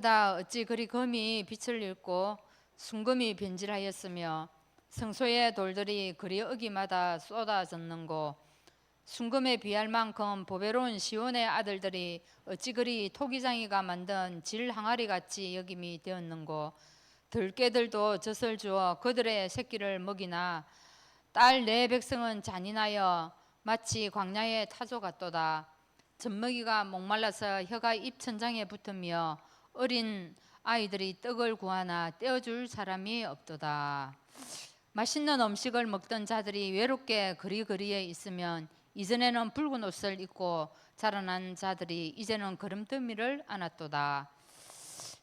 다 어찌 그리 금이 빛을 잃고 순금이 변질하였으며 성소의 돌들이 그리 어기마다 쏟아졌는고 순금에 비할 만큼 보배로운 시온의 아들들이 어찌 그리 토기장이가 만든 질 항아리 같이 여김이 되었는고 들깨들도 젖을 주어 그들의 새끼를 먹이나 딸 내 백성은 잔인하여 마치 광야의 타조 같도다. 젖먹이가 목말라서 혀가 입천장에 붙으며 어린 아이들이 떡을 구하나 떼어줄 사람이 없도다. 맛있는 음식을 먹던 자들이 외롭게 거리거리에 있으면 이전에는 붉은 옷을 입고 자라난 자들이 이제는 거름더미를 안았도다.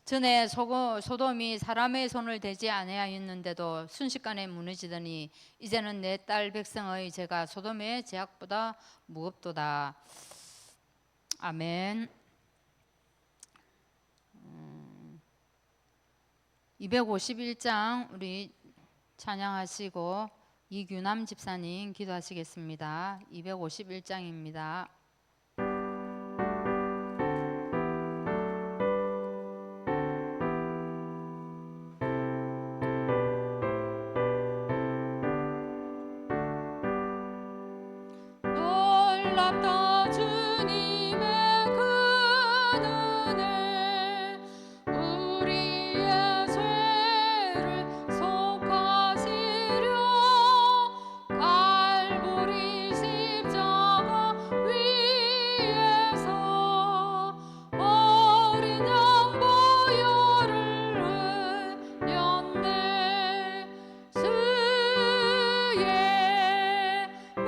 전에 소돔이 사람의 손을 대지 아니하였는데도 순식간에 무너지더니 이제는 내 딸 백성의 죄가 소돔의 죄악보다 무겁도다. 아멘. 251장 우리 찬양하시고 이규남 집사님 기도하시겠습니다. 251장입니다. 놀랍다 주님의 그 은혜 우리의 죄를 속하시려 갈보리 십자가 위에서 어린 양 보혈을 흘렸네. 주의 은혜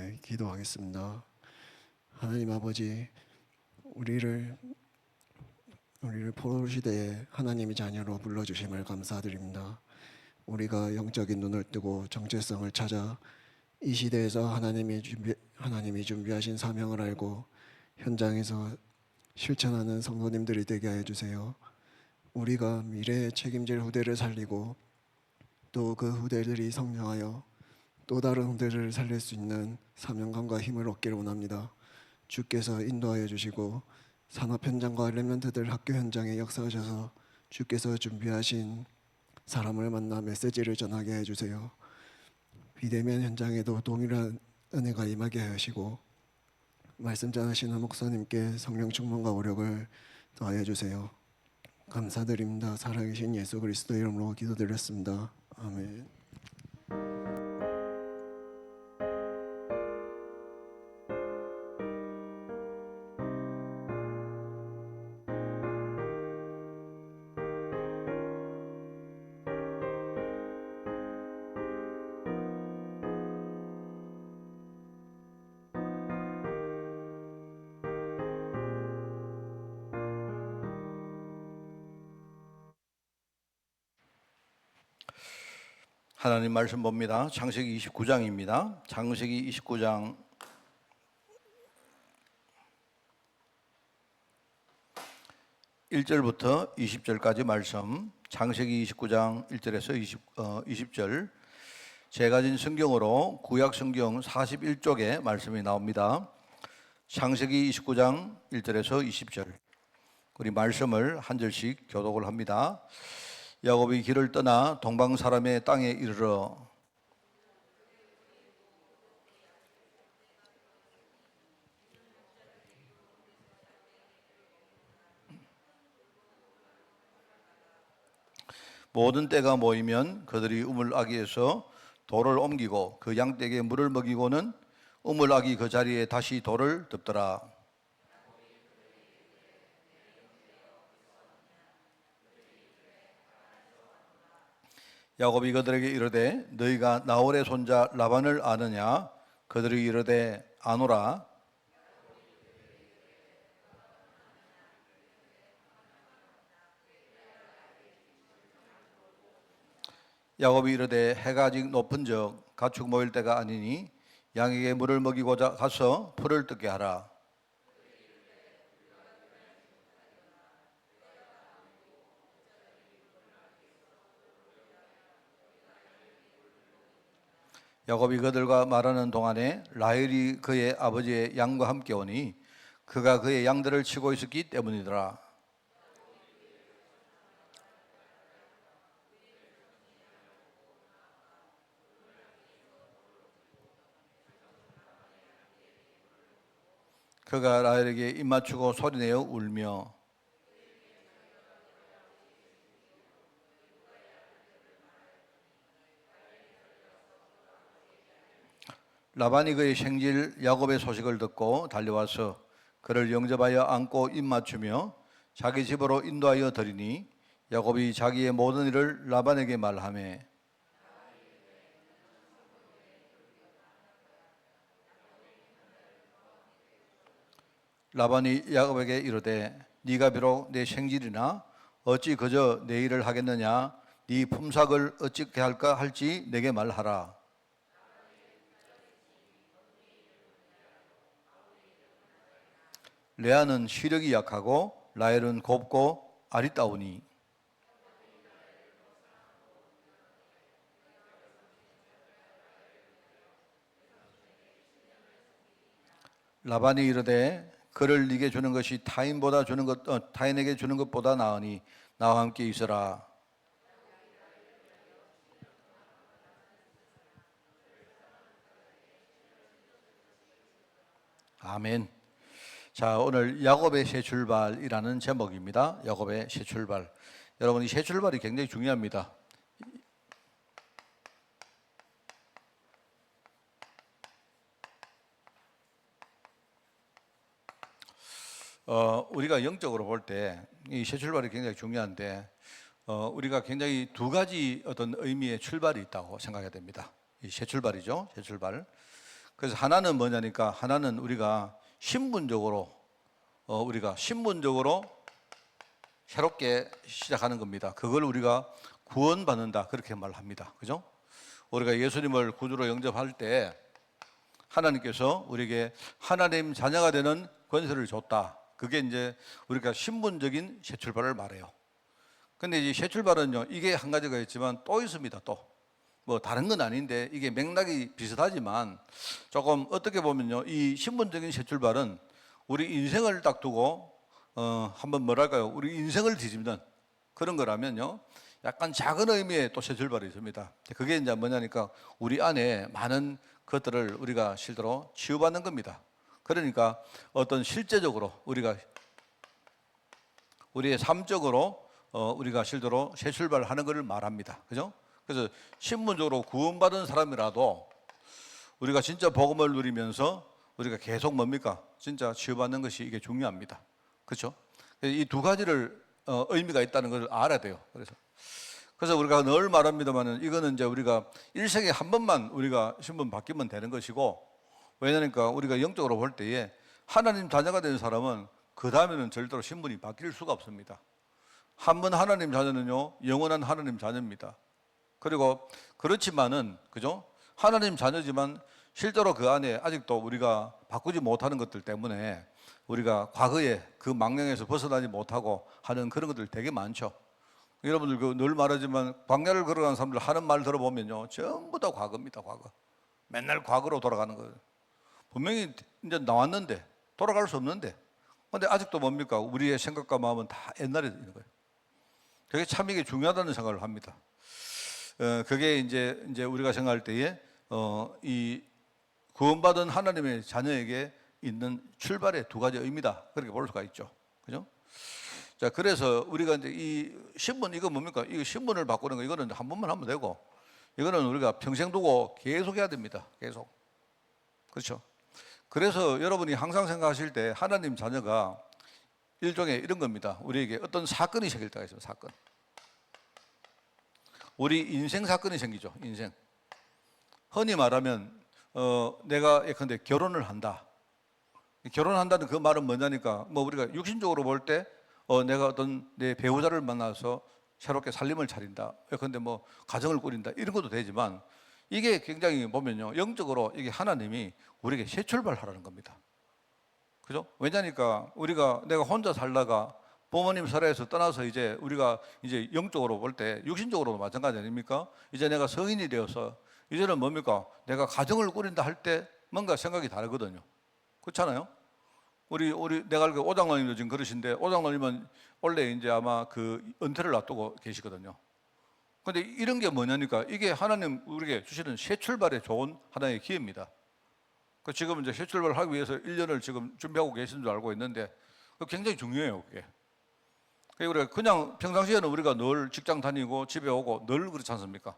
네, 기도하겠습니다. 하나님 아버지, 우리를 포로 시대에 하나님의 자녀로 불러주심을 감사드립니다. 우리가 영적인 눈을 뜨고 정체성을 찾아 이 시대에서 하나님이 준비하신 사명을 알고 현장에서 실천하는 성도님들이 되게 해 주세요. 우리가 미래에 책임질 후대를 살리고 또 그 후대들이 성장하여 또 다른 후대를 살릴 수 있는 사명감과 힘을 얻기를 원합니다. 주께서 인도하여 주시고 산업 현장과 엘리멘트들 학교 현장에 역사하셔서 주께서 준비하신 사람을 만나 메시지를 전하게 해주세요. 비대면 현장에도 동일한 은혜가 임하게 하시고 말씀 전하시는 목사님께 성령 충만과 오력을 더하여 주세요. 감사드립니다. 살아계신 예수 그리스도 이름으로 기도드렸습니다. 아멘. 하나님 말씀 봅니다. 창세기 29장입니다. 창세기 29장 1절부터 20절까지 말씀. 창세기 29장 1절에서 20절. 제가 진 성경으로 구약 성경 41쪽에 말씀이 나옵니다. 창세기 29장 1절에서 20절. 우리 말씀을 한 절씩 교독을 합니다. 야곱이 길을 떠나 동방 사람의 땅에 이르러 모든 떼가 모이면 그들이 우물아기에서 돌을 옮기고 그 양떼에게 물을 먹이고는 우물아기 그 자리에 다시 돌을 덮더라. 야곱이 그들에게 이르되 너희가 나홀의 손자 라반을 아느냐? 그들이 이르되 아노라. 야곱이 이르되 해가 아직 높은즉 가축 모일 때가 아니니 양에게 물을 먹이고자 가서 풀을 뜯게 하라. 야곱이 그들과 말하는 동안에 라헬이 그의 아버지의 양과 함께 오니 그가 그의 양들을 치고 있었기 때문이더라. 그가 라헬에게 입맞추고 소리내어 울며 라반이 그의 생질 야곱의 소식을 듣고 달려와서 그를 영접하여 안고 입맞추며 자기 집으로 인도하여 드리니 야곱이 자기의 모든 일을 라반에게 말하며 라반이 야곱에게 이르되 네가 비록 내 생질이나 어찌 그저 내 일을 하겠느냐? 네 품삯을 어찌게 할까 할지 내게 말하라. 레아는 시력이 약하고 라헬은 곱고 아리따우니 라반이 이르되 그를 네게 주는 것이 타인에게 주는 것보다 나으니 나와 함께 있어라. 아멘. 자, 오늘 야곱의 새 출발이라는 제목입니다. 야곱의 새 출발. 여러분, 이 새 출발이 굉장히 중요합니다. 우리가 영적으로 볼 때 이 새 출발이 굉장히 중요한데 우리가 굉장히 두 가지 어떤 의미의 출발이 있다고 생각해야 됩니다. 이 새 출발이죠, 새 출발. 그래서 하나는 뭐냐니까, 하나는 우리가 신분적으로 새롭게 시작하는 겁니다. 그걸 우리가 구원받는다, 그렇게 말합니다. 그죠? 우리가 예수님을 구주로 영접할 때 하나님께서 우리에게 하나님 자녀가 되는 권세를 줬다. 그게 이제 우리가 신분적인 새 출발을 말해요. 근데 이제 새 출발은요, 이게 한 가지가 있지만 또 있습니다. 또 뭐 다른 건 아닌데 이게 맥락이 비슷하지만 조금 어떻게 보면요, 이 신분적인 새 출발은 우리 인생을 딱 두고 한번 뭐랄까요, 우리 인생을 뒤집는 그런 거라면요, 약간 작은 의미의 또 새 출발이 있습니다. 그게 이제 뭐냐니까 우리 안에 많은 것들을 우리가 실제로 치유받는 겁니다. 그러니까 어떤 실제적으로 우리의 삶적으로 우리가 실제로 새 출발하는 것을 말합니다. 그죠? 그래서 신분적으로 구원받은 사람이라도 우리가 진짜 복음을 누리면서 우리가 계속 뭡니까? 진짜 치유받는 것이 이게 중요합니다. 그렇죠? 이 두 가지를 의미가 있다는 걸 알아야 돼요. 그래서 우리가 늘 말합니다만은 이거는 이제 우리가 일생에 한 번만 우리가 신분 바뀌면 되는 것이고, 왜냐니까 우리가 영적으로 볼 때에 하나님 자녀가 된 사람은 그 다음에는 절대로 신분이 바뀔 수가 없습니다. 한 번 하나님 자녀는요, 영원한 하나님 자녀입니다. 그리고 그렇지만은, 그죠? 하나님 자녀지만 실제로 그 안에 아직도 우리가 바꾸지 못하는 것들 때문에 우리가 과거에 그 망령에서 벗어나지 못하고 하는 그런 것들 되게 많죠. 여러분들 늘 말하지만 광야를 걸어가는 사람들 하는 말 들어보면요, 전부 다 과거입니다. 과거. 맨날 과거로 돌아가는 거예요. 분명히 이제 나왔는데 돌아갈 수 없는데, 근데 아직도 뭡니까? 우리의 생각과 마음은 다 옛날에 있는 거예요. 그게 참 이게 중요하다는 생각을 합니다. 그게 이제 우리가 생각할 때에 이 구원받은 하나님의 자녀에게 있는 출발의 두 가지 의미다, 그렇게 볼 수가 있죠. 그죠? 자, 그래서 우리가 이제 이 신분, 이거 뭡니까? 이 신분을 바꾸는 거, 이거는 한 번만 하면 되고, 이거는 우리가 평생 두고 계속 해야 됩니다. 계속. 그렇죠? 그래서 여러분이 항상 생각하실 때 하나님 자녀가 일종의 이런 겁니다. 우리에게 어떤 사건이 생길 때가 있어요. 사건. 우리 인생 사건이 생기죠. 인생. 흔히 말하면 내가 예컨대 결혼을 한다. 결혼한다는 그 말은 뭐냐니까, 뭐 우리가 육신적으로 볼 때 내가 어떤 내 배우자를 만나서 새롭게 살림을 차린다, 예컨대 뭐 가정을 꾸린다, 이런 것도 되지만 이게 굉장히 보면요, 영적으로 이게 하나님이 우리에게 새 출발하라는 겁니다. 그죠? 왜냐니까 내가 혼자 살다가 부모님 살아에서 떠나서 이제 우리가 이제 영적으로 볼 때 육신적으로도 마찬가지 아닙니까? 이제 내가 성인이 되어서 이제는 뭡니까? 내가 가정을 꾸린다 할 때 뭔가 생각이 다르거든요. 그렇잖아요? 내가 알기로 오장로님도 지금 그러신데, 오장로님은 원래 이제 아마 그 은퇴를 놔두고 계시거든요. 근데 이런 게 뭐냐니까 이게 하나님 우리에게 주시는 새 출발에 좋은 하나의 기회입니다. 지금 이제 새 출발을 하기 위해서 1년을 지금 준비하고 계신 줄 알고 있는데 굉장히 중요해요, 그게. 우리가 그냥 평상시에는 우리가 늘 직장 다니고 집에 오고 늘 그렇지 않습니까?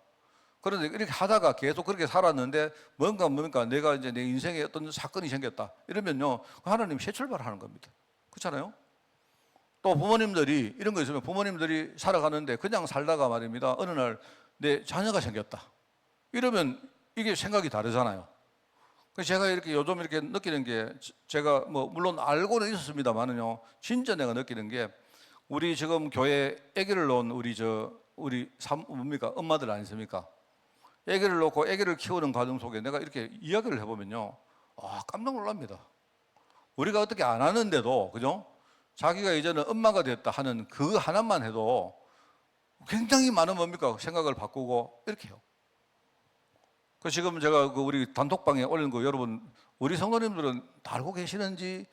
그런데 이렇게 하다가 계속 그렇게 살았는데 뭡니까? 내가 이제 내 인생에 어떤 사건이 생겼다. 이러면요, 하나님 새 출발하는 겁니다. 그렇잖아요? 또 부모님들이 이런 거 있으면 부모님들이 살아가는데 그냥 살다가 말입니다, 어느 날 내 자녀가 생겼다. 이러면 이게 생각이 다르잖아요. 그래서 제가 이렇게 요즘 이렇게 느끼는 게, 제가 뭐 물론 알고는 있었습니다만은요, 진짜 내가 느끼는 게, 우리 지금 교회 아기를 낳은 우리 뭡니까? 엄마들 아니십니까? 아기를 놓고 아기를 키우는 과정 속에 내가 이렇게 이야기를 해보면요, 깜짝 놀랍니다. 우리가 어떻게 안 하는데도, 그죠? 자기가 이제는 엄마가 됐다 하는 그 하나만 해도 굉장히 많은 뭡니까? 생각을 바꾸고 이렇게 해요. 지금 제가 우리 단톡방에 올린 거, 여러분, 우리 성도님들은 다 알고 계시는지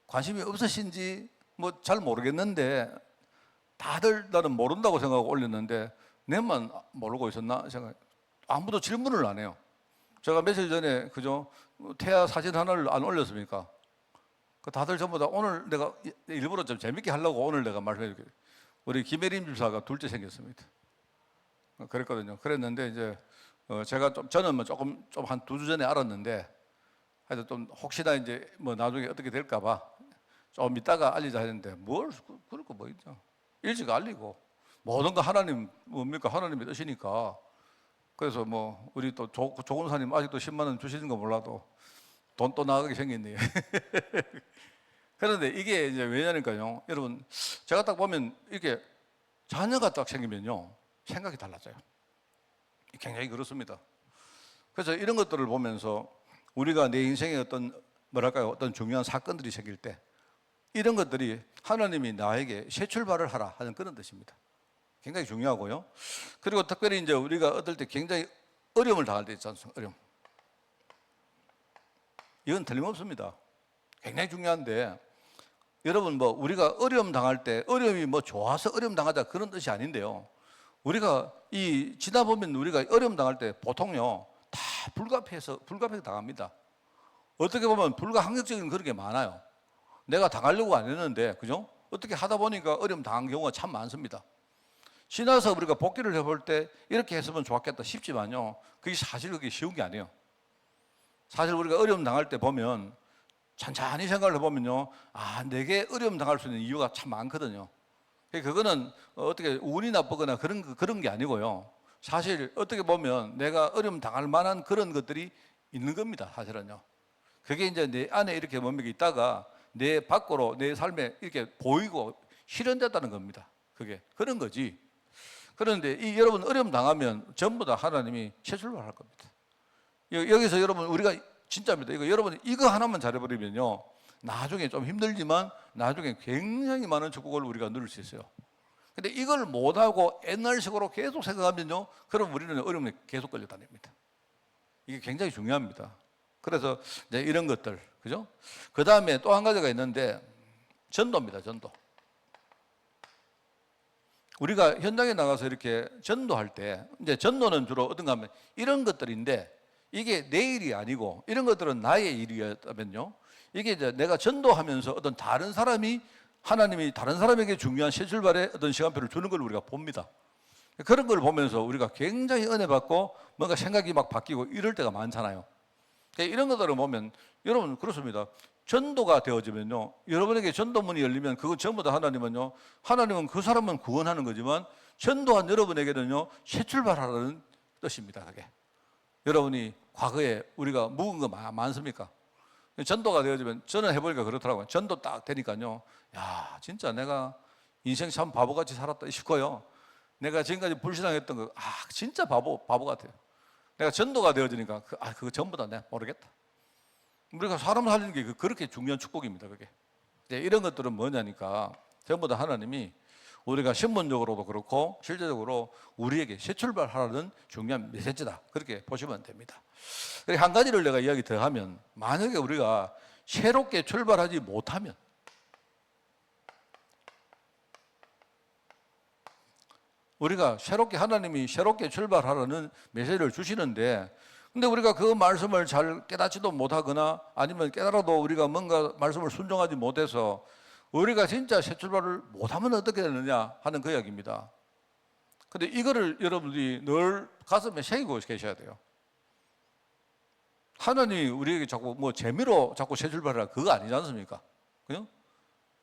관심이 없으신지 뭐 잘 모르겠는데, 다들 나는 모른다고 생각하고 올렸는데 내만 모르고 있었나 생각. 아무도 질문을 안 해요. 제가 며칠 전에, 그죠, 태아 사진 하나를 안 올렸습니까? 다들 전부 다 오늘 내가 일부러 좀 재밌게 하려고 오늘 내가 말씀해 줄게요. 우리 김혜림 집사가 둘째 생겼습니다. 그랬거든요. 그랬는데 이제 제가 저는 뭐 조금 한 2주 전에 알았는데, 하여튼 좀 혹시나 이제 뭐 나중에 어떻게 될까봐 좀 이따가 알리자 했는데, 뭘 그럴 거 뭐 있죠. 일찍 알리고, 모든 거 하나님 뭡니까? 하나님의 뜻이니까. 그래서 뭐 우리 또 조건사님 아직도 10만 원 주시는 거 몰라도 돈 또 나가게 생겼네요. 그런데 이게 이제 왜냐니까요. 여러분, 제가 딱 보면 이렇게 자녀가 딱 생기면요. 생각이 달라져요. 굉장히 그렇습니다. 그래서 이런 것들을 보면서 우리가 내 인생에 어떤 뭐랄까요, 어떤 중요한 사건들이 생길 때 이런 것들이 하나님이 나에게 새 출발을 하라 하는 그런 뜻입니다. 굉장히 중요하고요. 그리고 특별히 이제 우리가 얻을 때 굉장히 어려움을 당할 때 있지 않습니까? 어려움. 이건 틀림없습니다. 굉장히 중요한데 여러분 뭐 우리가 어려움 당할 때 어려움이 뭐 좋아서 어려움 당하자 그런 뜻이 아닌데요. 우리가 이 지나 보면 우리가 어려움 당할 때 보통요 다 불가피해서 당합니다. 어떻게 보면 불가항력적인 그런 게 많아요. 내가 당하려고 안 했는데 그죠? 어떻게 하다 보니까 어려움 당한 경우가 참 많습니다. 지나서 우리가 복귀를 해볼 때 이렇게 했으면 좋았겠다 싶지만요. 그게 사실 그게 쉬운 게 아니에요. 사실 우리가 어려움 당할 때 보면 천천히 생각을 해보면요. 아, 내게 어려움 당할 수 있는 이유가 참 많거든요. 그거는 어떻게 운이 나쁘거나 그런 게 아니고요. 사실 어떻게 보면 내가 어려움 당할 만한 그런 것들이 있는 겁니다. 사실은요. 그게 이제 내 안에 이렇게 몸에 있다가 내 밖으로 내 삶에 이렇게 보이고 실현됐다는 겁니다. 그게 그런 거지. 그런데 이 여러분 어려움 당하면 전부 다 하나님이 새 출발할 겁니다. 여기서 여러분 우리가 진짜입니다. 여러분 이거 하나만 잘해버리면요. 나중에 좀 힘들지만 나중에 굉장히 많은 축복을 우리가 누릴 수 있어요. 근데 이걸 못하고 옛날식으로 계속 생각하면요. 그럼 우리는 어려움에 계속 걸려 다닙니다. 이게 굉장히 중요합니다. 그래서 이제 이런 것들, 그죠? 그 다음에 또 한 가지가 있는데 전도입니다. 전도. 우리가 현장에 나가서 이렇게 전도할 때 이제 전도는 주로 어떤가 하면 이런 것들인데 이게 내 일이 아니고 이런 것들은 나의 일이었다면요. 이게 이제 내가 전도하면서 어떤 다른 사람이 하나님이 다른 사람에게 중요한 새 출발의 어떤 시간표를 주는 걸 우리가 봅니다. 그런 걸 보면서 우리가 굉장히 은혜 받고 뭔가 생각이 막 바뀌고 이럴 때가 많잖아요. 이런 것들을 보면 여러분 그렇습니다. 전도가 되어지면요. 여러분에게 전도문이 열리면 그거 전부 다 하나님은 그 사람은 구원하는 거지만 전도한 여러분에게는요. 새 출발하라는 뜻입니다. 그게. 여러분이 과거에 우리가 묵은 거 많습니까? 전도가 되어지면 저는 해보니까 그렇더라고요. 전도 딱 되니까요. 야, 진짜 내가 인생 참 바보같이 살았다 싶고요. 내가 지금까지 불신앙했던 거, 진짜 바보 같아요. 내가 전도가 되어지니까 그거 전부 다 내가 모르겠다. 우리가 사람 살리는 게 그렇게 중요한 축복입니다. 그게. 이런 것들은 뭐냐니까 전부 다 하나님이 우리가 신분적으로도 그렇고 실제적으로 우리에게 새 출발하라는 중요한 메시지다. 그렇게 보시면 됩니다. 한 가지를 내가 이야기 더 하면 만약에 우리가 새롭게 출발하지 못하면 우리가 하나님이 새롭게 출발하라는 메시지를 주시는데 근데 우리가 그 말씀을 잘 깨닫지도 못하거나 아니면 깨달아도 우리가 뭔가 말씀을 순종하지 못해서 우리가 진짜 새 출발을 못하면 어떻게 되느냐 하는 그 이야기입니다. 근데 이거를 여러분들이 늘 가슴에 새기고 계셔야 돼요. 하나님이 우리에게 자꾸 재미로 자꾸 새 출발하라 그거 아니지 않습니까? 그죠?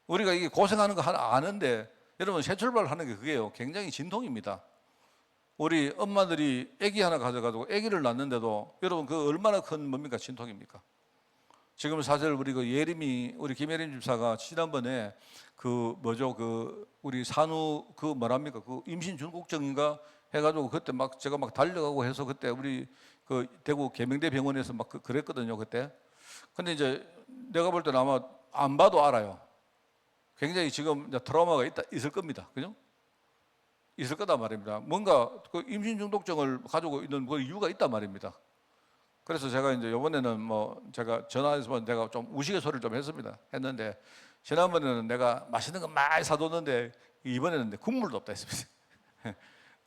우리가 이게 고생하는 거 아는데 여러분 새 출발하는 게 그게요. 굉장히 진통입니다. 우리 엄마들이 아기 하나 가져가지고 아기를 낳는데도 여러분 그 얼마나 큰 뭡니까 진통입니까? 지금 사실 우리 우리 김예림 집사가 지난번에 우리 산후 그 임신 중국증인가 해가지고 그때 제가 달려가고 해서 그때 우리 대구 계명대 병원에서 그랬거든요 그때. 근데 이제 내가 볼 때는 아마 안 봐도 알아요. 굉장히 지금 이제 트라우마가 있을 겁니다. 그죠? 있을 거다 말입니다. 뭔가 임신 중독증을 가지고 있는 이유가 있단 말입니다. 그래서 제가 이제 이번에는 제가 전화해서 내가 좀 우스갯소리를 좀 했는데 지난번에는 내가 맛있는 거 많이 사뒀는데 이번에는 국물도 없다 했습니다.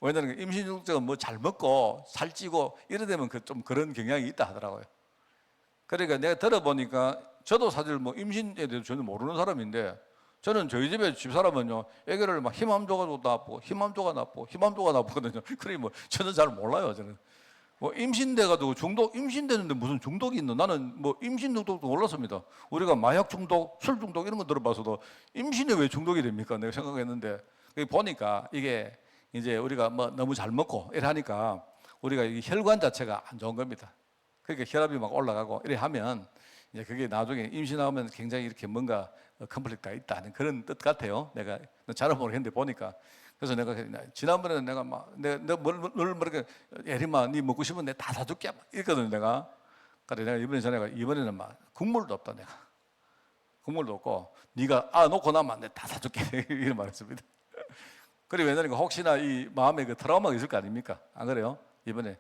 왜냐하면 임신 중독증은 잘 먹고 살찌고 이래 되면 좀 그런 경향이 있다 하더라고요. 그러니까 내가 들어보니까 저도 사실 임신에 대해서 전혀 모르는 사람인데 저는 저희 집에 집사람은요 애기를 힘암 줘가지고 나쁘고 힘암 줘가 나쁘거든요. 그러니 저는 잘 몰라요. 저는 임신돼가지고 임신되는데 무슨 중독이 있노? 나는 임신 중독도 몰랐습니다. 우리가 마약 중독, 술 중독 이런 거 들어봐서도 임신에 왜 중독이 됩니까? 내가 생각했는데 보니까 이게 이제 우리가 너무 잘 먹고 이래 하니까 우리가 이 혈관 자체가 안 좋은 겁니다. 그러니까 혈압이 올라가고 이래 하면 이제 그게 나중에 임신하면 굉장히 이렇게 뭔가 컨플릭트가 있다는 그런 뜻 같아요. 내가 잘은 모르겠는데 보니까. 그래서 내가 지난번에는 내가 막 내가 늘 모르게 예림아 네 먹고 싶으면 내가 다 사줄게 이랬거든 내가. 그래 내가 이번에는 막 국물도 없다 내가. 국물도 없고 네가 놓고 나면 내가 다 사줄게 이런 말했습니다. 그래 왜냐니까 혹시나 이 마음에 그 트라우마가 있을 거 아닙니까? 안 그래요? 이번에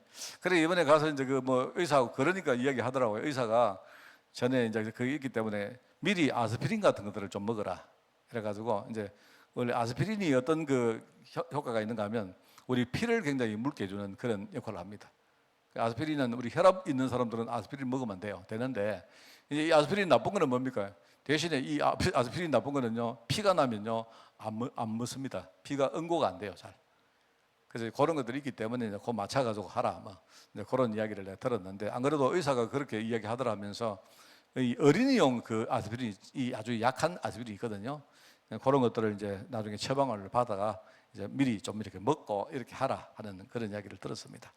가서 이제 그 뭐 의사하고 그러니까 이야기하더라고요. 의사가 전에 이제 그게 있기 때문에 미리 아스피린 같은 것들을 좀 먹어라. 그래가지고 이제 원래 아스피린이 어떤 그 효과가 있는가 하면 우리 피를 굉장히 묽게 해주는 그런 역할을 합니다. 아스피린은 우리 혈압 있는 사람들은 아스피린 먹으면 되는데 이제 이 아스피린 나쁜 거는 뭡니까? 대신에 이 아스피린 나쁜 거는요 피가 나면요 안 멎습니다. 피가 응고가 안 돼요 잘. 그래서 그런 것들이 있기 때문에 이제 그거 맞춰가지고 하라 뭐 그런 이야기를 내가 들었는데 안 그래도 의사가 그렇게 이야기하더라 하면서 이 어린이용 그 아스피린이 이 아주 약한 아스피린이 있거든요. 그런 것들을 이제 나중에 처방을 받아가 이제 미리 좀 이렇게 먹고 이렇게 하라 하는 그런 이야기를 들었습니다.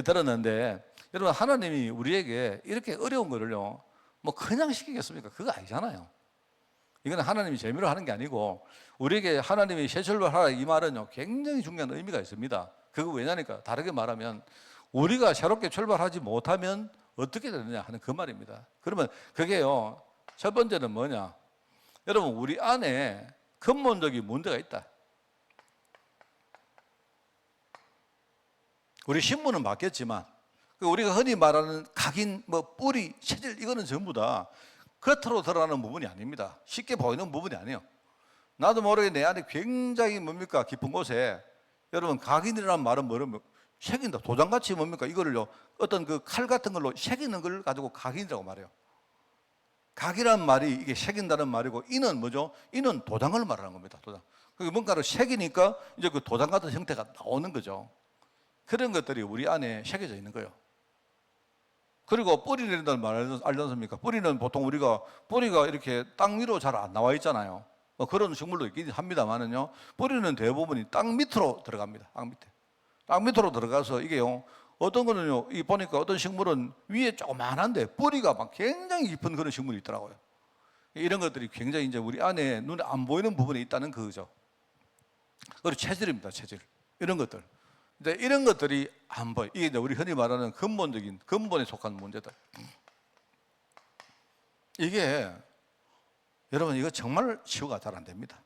들었는데 여러분 하나님이 우리에게 이렇게 어려운 거를요 뭐 그냥 시키겠습니까? 그거 아니잖아요. 이건 하나님이 재미로 하는 게 아니고 우리에게 하나님이 새 출발하라 이 말은요 굉장히 중요한 의미가 있습니다. 그거 왜냐니까 다르게 말하면 우리가 새롭게 출발하지 못하면 어떻게 되느냐 하는 그 말입니다. 그러면 그게요 첫 번째는 뭐냐? 여러분 우리 안에 근본적인 문제가 있다. 우리 신문은 바뀌었지만 우리가 흔히 말하는 각인, 뭐 뿌리, 체질 이거는 전부 다 겉으로 드러나는 부분이 아닙니다. 쉽게 보이는 부분이 아니에요. 나도 모르게 내 안에 굉장히 뭡니까 깊은 곳에 여러분 각인이라는 말은 뭐냐면 새긴다. 도장같이 뭡니까 이거를요 어떤 그 칼 같은 걸로 새기는 걸 가지고 각인이라고 말해요. 각이라는 말이 이게 새긴다는 말이고 이는 뭐죠? 이는 도장을 말하는 겁니다. 도장. 그게 뭔가를 새기니까 이제 그 도장 같은 형태가 나오는 거죠. 그런 것들이 우리 안에 새겨져 있는 거예요. 그리고 뿌리 내린다는 말 알지 않습니까? 뿌리는 보통 우리가 뿌리가 이렇게 땅 위로 잘 안 나와 있잖아요. 뭐 그런 식물도 있긴 합니다만은요. 뿌리는 대부분이 땅 밑으로 들어갑니다. 땅 밑에. 땅 밑으로 들어가서 이게요. 어떤 거는요. 이 보니까 어떤 식물은 위에 조그만한데 뿌리가 막 굉장히 깊은 그런 식물이 있더라고요. 이런 것들이 굉장히 이제 우리 안에 눈에 안 보이는 부분에 있다는 그거죠. 그리고 체질입니다. 체질. 이런 것들. 근데 이런 것들이 안 보여. 이게 이제 우리 흔히 말하는 근본에 속한 문제다. 이게 여러분 이거 정말 치유가 잘 안 됩니다.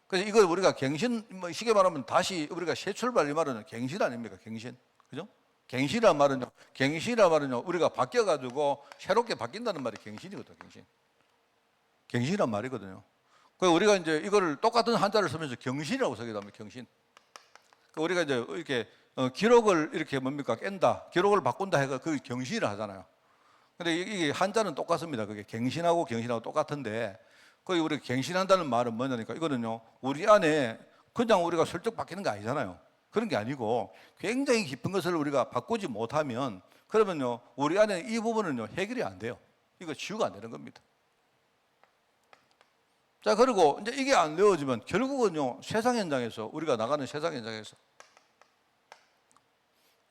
그래서 이걸 우리가 갱신, 뭐 쉽게 말하면 다시 우리가 새 출발 이 말은 갱신 아닙니까? 갱신. 그죠? 갱신이란 말은요, 우리가 바뀌어가지고 새롭게 바뀐다는 말이 갱신이거든요, 갱신. 갱신이란 말이거든요. 그래서 우리가 이제 이거를 똑같은 한자를 쓰면서 경신이라고 쓰기도 합니다, 경신. 우리가 이제 이렇게 기록을 이렇게 뭡니까 깬다, 기록을 바꾼다 해가 그 경신이라 하잖아요. 근데 이게 한자는 똑같습니다. 그게 갱신하고 경신하고 똑같은데, 거기 우리가 갱신한다는 말은 뭐냐니까 이거는요, 우리 안에 그냥 우리가 슬쩍 바뀌는 게 아니잖아요. 그런 게 아니고 굉장히 깊은 것을 우리가 바꾸지 못하면 그러면요, 우리 안에 이 부분은요 해결이 안 돼요. 이거 치유가 안 되는 겁니다. 자, 그리고 이제 이게 안 되어지면 결국은요, 세상 현장에서 우리가 나가는 세상 현장에서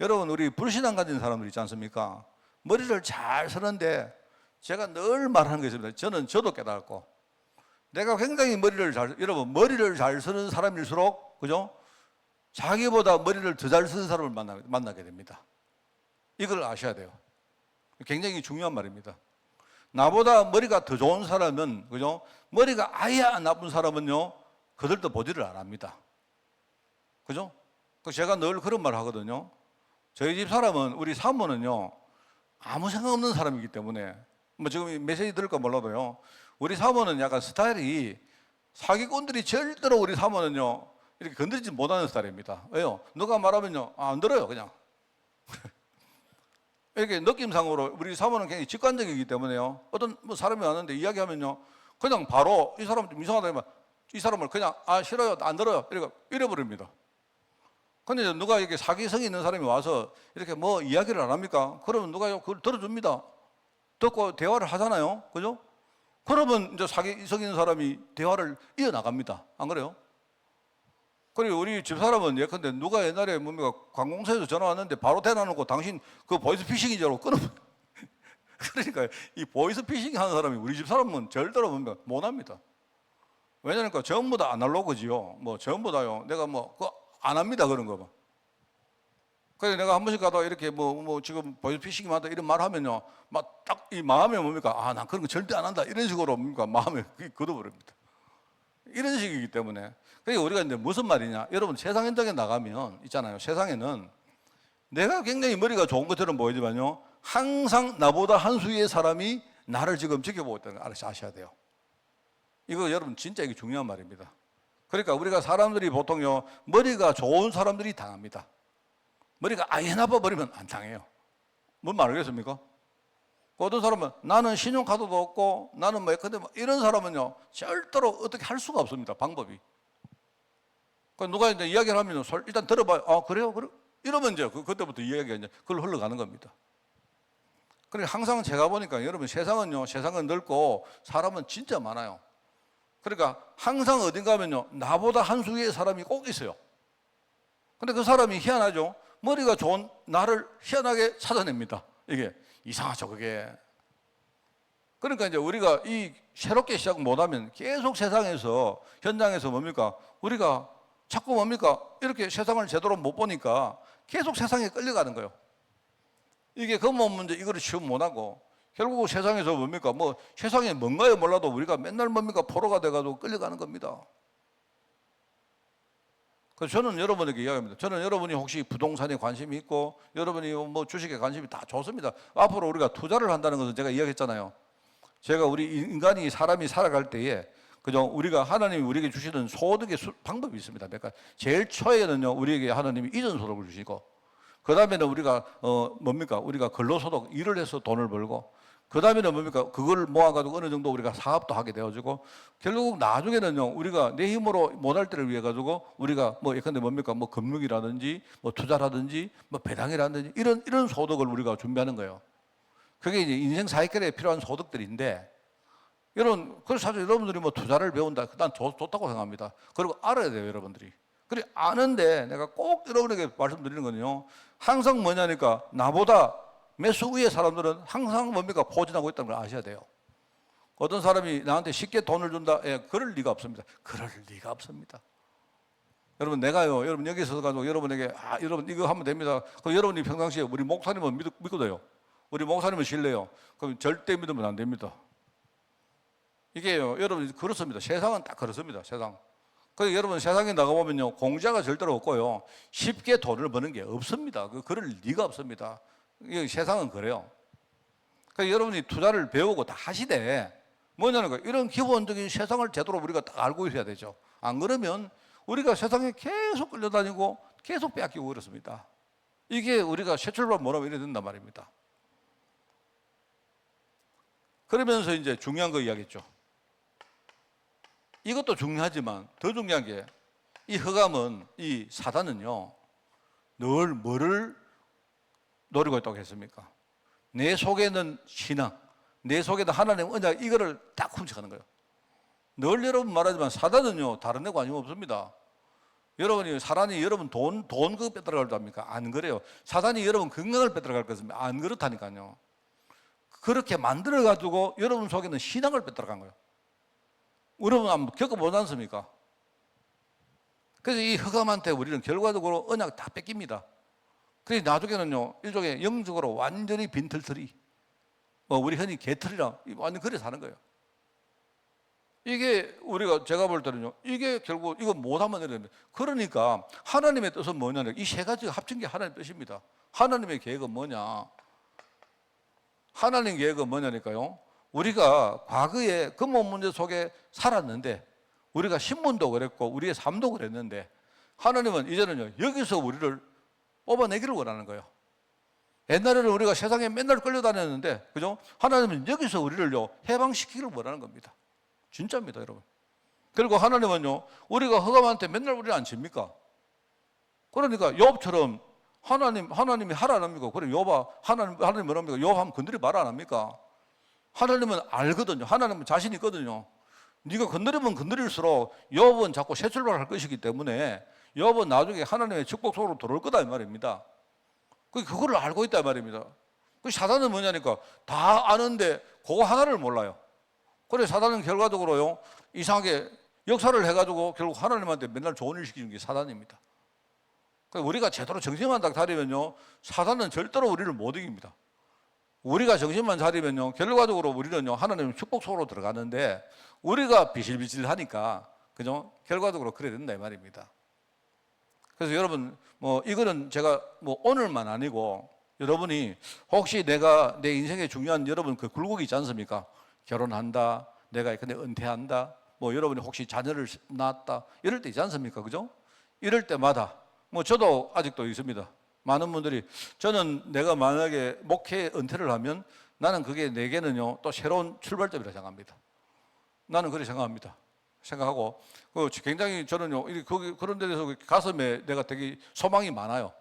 여러분 우리 불신앙 가진 사람들 있지 않습니까? 머리를 잘 쓰는데 제가 늘 말하는 게 있습니다. 저도 깨달았고 내가 굉장히 여러분 머리를 잘 쓰는 사람일수록 그죠? 자기보다 머리를 더 잘 쓰는 사람을 만나게 됩니다. 이걸 아셔야 돼요. 굉장히 중요한 말입니다. 나보다 머리가 더 좋은 사람은 그죠? 머리가 아예 안 나쁜 사람은요 그들도 보지를 안 합니다. 그죠? 제가 늘 그런 말 하거든요. 저희 집 사람은 우리 사모는요 아무 생각 없는 사람이기 때문에 뭐 지금 메시지 들을까 몰라도요 우리 사모는 약간 스타일이 사기꾼들이 절대로 우리 사모는요 이렇게 건드리지 못하는 스타일입니다. 왜요? 누가 말하면요 안 들어요 그냥. 이렇게 느낌상으로 우리 사모는 굉장히 직관적이기 때문에요 어떤 뭐 사람이 왔는데 이야기하면요 그냥 바로 이 사람 좀 이상하다 이 사람을 그냥 싫어요 안 들어요 이렇게 이래버립니다. 근데 누가 이렇게 사기성이 있는 사람이 와서 이렇게 뭐 이야기를 안 합니까? 그러면 누가 그걸 들어줍니다. 듣고 대화를 하잖아요. 그죠? 그러면 이제 사기성 있는 사람이 대화를 이어나갑니다. 안 그래요? 그리고 우리 집사람은 예컨대 누가 옛날에 뭡니까 관공서에서 전화 왔는데 바로 대놔놓고 당신 그 보이스피싱이라고 끊어. 그러니까 이 보이스피싱 하는 사람이 우리 집 사람은 절대로 못 합니다. 왜냐니까 전부 다 아날로그지요. 뭐 전부 다요. 내가 뭐 그거 안 합니다 그런 거 뭐. 그래서 내가 한 번씩 가다가 이렇게 뭐 지금 보이스피싱이 많다 이런 말 하면요, 막 딱 이 마음에 뭡니까? 아, 난 그런 거 절대 안 한다 이런 식으로 뭡니까? 마음에 굳어버립니다. 이런 식이기 때문에. 그러니까 우리가 이제 무슨 말이냐? 여러분 세상 현장에 나가면 있잖아요. 세상에는 내가 굉장히 머리가 좋은 것처럼 보이지만요, 항상 나보다 한 수위의 사람이 나를 지금 지켜보고 있다는 걸 아셔야 돼요. 이거 여러분 진짜 이게 중요한 말입니다. 그러니까 우리가 사람들이 보통요, 머리가 좋은 사람들이 당합니다. 머리가 아예 나빠버리면 안 당해요. 뭔 말이겠습니까? 어떤 사람은 나는 신용카드도 없고 나는 뭐 근데 이런 사람은요 절대로 어떻게 할 수가 없습니다. 방법이. 누가 이제 이야기를 하면 일단 들어봐요. 아 그래요? 그래? 이러면 이제 그때부터 이야기가 이제 그걸로 흘러가는 겁니다. 그러니까 항상 제가 보니까 여러분 세상은 넓고 사람은 진짜 많아요. 그러니까 항상 어딘가 하면요 나보다 한 수위의 사람이 꼭 있어요. 근데 그 사람이 희한하죠. 머리가 좋은 나를 희한하게 찾아냅니다. 이게 이상하죠, 그게. 그러니까 이제 우리가 이 새롭게 시작 못하면 계속 세상에서 현장에서 뭡니까? 우리가 자꾸 뭡니까? 이렇게 세상을 제대로 못 보니까 계속 세상에 끌려가는 거예요. 이게 근본 문제 이거를 치우 못하고 결국 세상에서 뭡니까? 뭐 세상에 뭔가요 몰라도 우리가 맨날 뭡니까? 포로가 돼가지고 끌려가는 겁니다. 그래서 저는 여러분에게 이야기합니다. 저는 여러분이 혹시 부동산에 관심이 있고 여러분이 뭐 주식에 관심이 다 좋습니다. 앞으로 우리가 투자를 한다는 것은 제가 이야기했잖아요. 제가 우리 인간이 사람이 살아갈 때에 그죠? 우리가 하나님이 우리에게 주시는 소득의 방법이 있습니다. 그러니까 제일 초에는요 우리에게 하나님이 이전 소득을 주시고 그 다음에는 우리가 뭡니까? 우리가 근로소득 일을 해서 돈을 벌고 그 다음에는 뭡니까? 그걸 모아가지고 어느 정도 우리가 사업도 하게 되어지고 결국 나중에는요 우리가 내 힘으로 못할 때를 위해 가지고 우리가 뭐 예컨대 뭡니까? 뭐 금융이라든지 뭐 투자라든지 뭐 배당이라든지 이런 소득을 우리가 준비하는 거예요. 그게 이제 인생 사이클에 필요한 소득들인데 여러분 그래서 사실 여러분들이 뭐 투자를 배운다 난 좋다고 생각합니다. 그리고 알아야 돼요 여러분들이. 그래 아는데 내가 꼭 여러분에게 말씀드리는 거는요 항상 뭐냐니까 나보다 몇 수 위의 사람들은 항상 뭡니까? 포진하고 있다는 걸 아셔야 돼요. 어떤 사람이 나한테 쉽게 돈을 준다? 예, 그럴 리가 없습니다. 그럴 리가 없습니다. 여러분 내가요, 여러분 여기 있어서 가지고 여러분에게 여러분 이거 하면 됩니다. 그럼 여러분이 평상시에 우리 목사님은 믿거든요. 우리 목사님은 신뢰요. 그럼 절대 믿으면 안 됩니다. 이게요, 여러분 그렇습니다. 세상은 딱 그렇습니다. 세상. 그래서 여러분 세상에 나가보면요 공짜가 절대로 없고요 쉽게 돈을 버는 게 없습니다. 그럴 리가 없습니다. 세상은 그래요. 그러니까 여러분이 투자를 배우고 다 하시되 뭐냐면 이런 기본적인 세상을 제대로 우리가 다 알고 있어야 되죠. 안 그러면 우리가 세상에 계속 끌려다니고 계속 빼앗기고 그렇습니다. 이게 우리가 새 출발 못하면 이래 된단 말입니다. 그러면서 이제 중요한 거 이야기했죠. 이것도 중요하지만 더 중요한 게 이 흑암은 이 사단은요 늘 뭐를 노리고 있다고 했습니까? 내 속에는 신앙, 내 속에는 하나님의 언약 이거를 딱 훔쳐가는 거예요. 늘 여러분 말하지만 사단은요 다른 데 관심 없습니다. 여러분이 사단이 여러분 돈 그거 뺏어갈 겁니까? 안 그래요. 사단이 여러분 건강을 뺏어갈 것입니다. 안 그렇다니까요. 그렇게 만들어 가지고 여러분 속에는 신앙을 뺏어간 거예요. 여러분 한번 겪어보지 않습니까? 그래서 이 흑암한테 우리는 결과적으로 언약 다 뺏깁니다. 그래서 나중에는요 일종의 영적으로 완전히 빈털터리, 뭐 우리 흔히 개털이랑 완전 그래 사는 거예요. 이게 우리가 제가 볼 때는요 이게 결국 이거 못하면 이러면 그러니까 하나님의 뜻은 뭐냐면 이 세 가지가 합친 게 하나님의 뜻입니다. 하나님의 계획은 뭐냐? 하나님 계획은 뭐냐니까요. 우리가 과거에 근본 문제 속에 살았는데 우리가 신문도 그랬고 우리의 삶도 그랬는데 하나님은 이제는요 여기서 우리를 뽑아내기를 원하는 거예요. 옛날에는 우리가 세상에 맨날 끌려다녔는데 그죠? 하나님은 여기서 우리를요 해방시키기를 원하는 겁니다. 진짜입니다 여러분. 그리고 하나님은요 우리가 흑암한테 맨날 우리를 안 칩니까? 그러니까 욥처럼 하나님이 하라 안 합니까? 그래 욥아 하나님 뭐랍니까? 욥 하면 건드리 말 안 합니까? 하나님은 알거든요. 하나님은 자신 있거든요. 네가 건드리면 건드릴수록 욥은 자꾸 새 출발할 것이기 때문에 욥은 나중에 하나님의 축복 속으로 들어올 거다 이 말입니다. 그거를 알고 있다 이 말입니다. 그 사단은 뭐냐니까 다 아는데 그거 하나를 몰라요. 그래 사단은 결과적으로요 이상하게 역사를 해가지고 결국 하나님한테 맨날 좋은 일 시키는 게 사단입니다. 그러니까 우리가 제대로 정신만 딱 차리면요 사단은 절대로 우리를 못 이깁니다. 우리가 정신만 차리면요 결과적으로 우리는요 하나님 축복 속으로 들어가는데 우리가 비실비실하니까 그죠? 결과적으로 그래야 된다 이 말입니다. 그래서 여러분 뭐 이거는 제가 뭐 오늘만 아니고 여러분이 혹시 내가 내 인생에 중요한 여러분 그 굴곡이 있지 않습니까? 결혼한다, 내가 근데 은퇴한다, 뭐 여러분이 혹시 자녀를 낳았다 이럴 때 있지 않습니까? 그죠? 이럴 때마다 뭐 저도 아직도 있습니다. 많은 분들이 저는 내가 만약에 목회 은퇴를 하면 나는 그게 내게는요 또 새로운 출발점이라 생각합니다. 나는 그렇게 생각합니다. 생각하고 굉장히 저는요 그런 데 대해서 가슴에 내가 되게 소망이 많아요.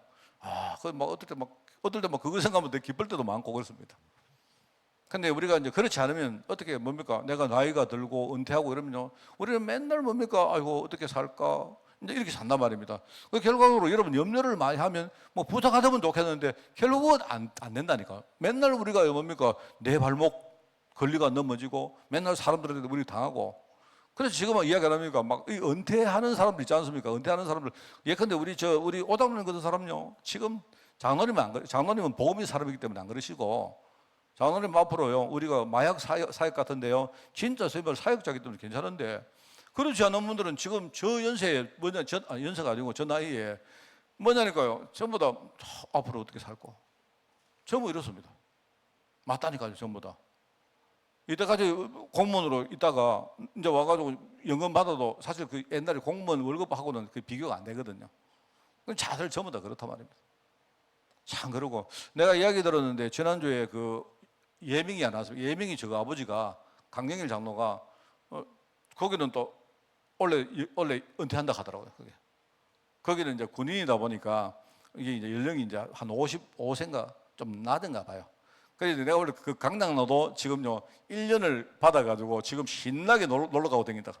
그 막 어떨 때 막 그거 생각하면 되게 기쁠 때도 많고 그렇습니다. 근데 우리가 이제 그렇지 않으면 어떻게 뭡니까? 내가 나이가 들고 은퇴하고 이러면요 우리는 맨날 뭡니까? 아이고 어떻게 살까? 이제 이렇게 산단 말입니다. 그 결과적으로 여러분 염려를 많이 하면 뭐 부자가 되면 좋겠는데 결국은 안 된다니까. 맨날 우리가 뭡니까? 내 발목 걸리가 넘어지고 맨날 사람들한테 우리 당하고. 그래서 지금은 이야기 안 합니까? 막 이 은퇴하는 사람들 있지 않습니까? 은퇴하는 사람들. 예컨대 우리 오담는 그런 사람요. 지금 장로님은 안 그래. 장로님은 복음의 사람이기 때문에 안 그러시고 장로님 앞으로요. 우리가 마약 사역 같은데요. 진짜 사역자이기 때문에 괜찮은데 그렇지 않은 분들은 지금 저 연세에 연세가 아니고 저 나이에 뭐냐니까요. 전부 다 앞으로 어떻게 살고 전부 이렇습니다. 맞다니까요. 전부 다. 이때까지 공무원으로 있다가 이제 와가지고 연금 받아도 사실 그 옛날에 공무원 월급하고는 그 비교가 안 되거든요. 다들 전부 다 그렇단 말입니다. 참 그러고 내가 이야기 들었는데 지난주에 그 예명이 안 나왔어요. 예명이 저 아버지가 강영일 장로가 거기는 또 원래 은퇴한다 하더라고요. 거기는 이제 군인이다 보니까 이게 이제 연령이 이제 한 55세인가 좀 나든가 봐요. 그래서 내가 원래 그 강남로도 지금요 1년을 받아가지고 지금 신나게 놀러 가고 다닌다.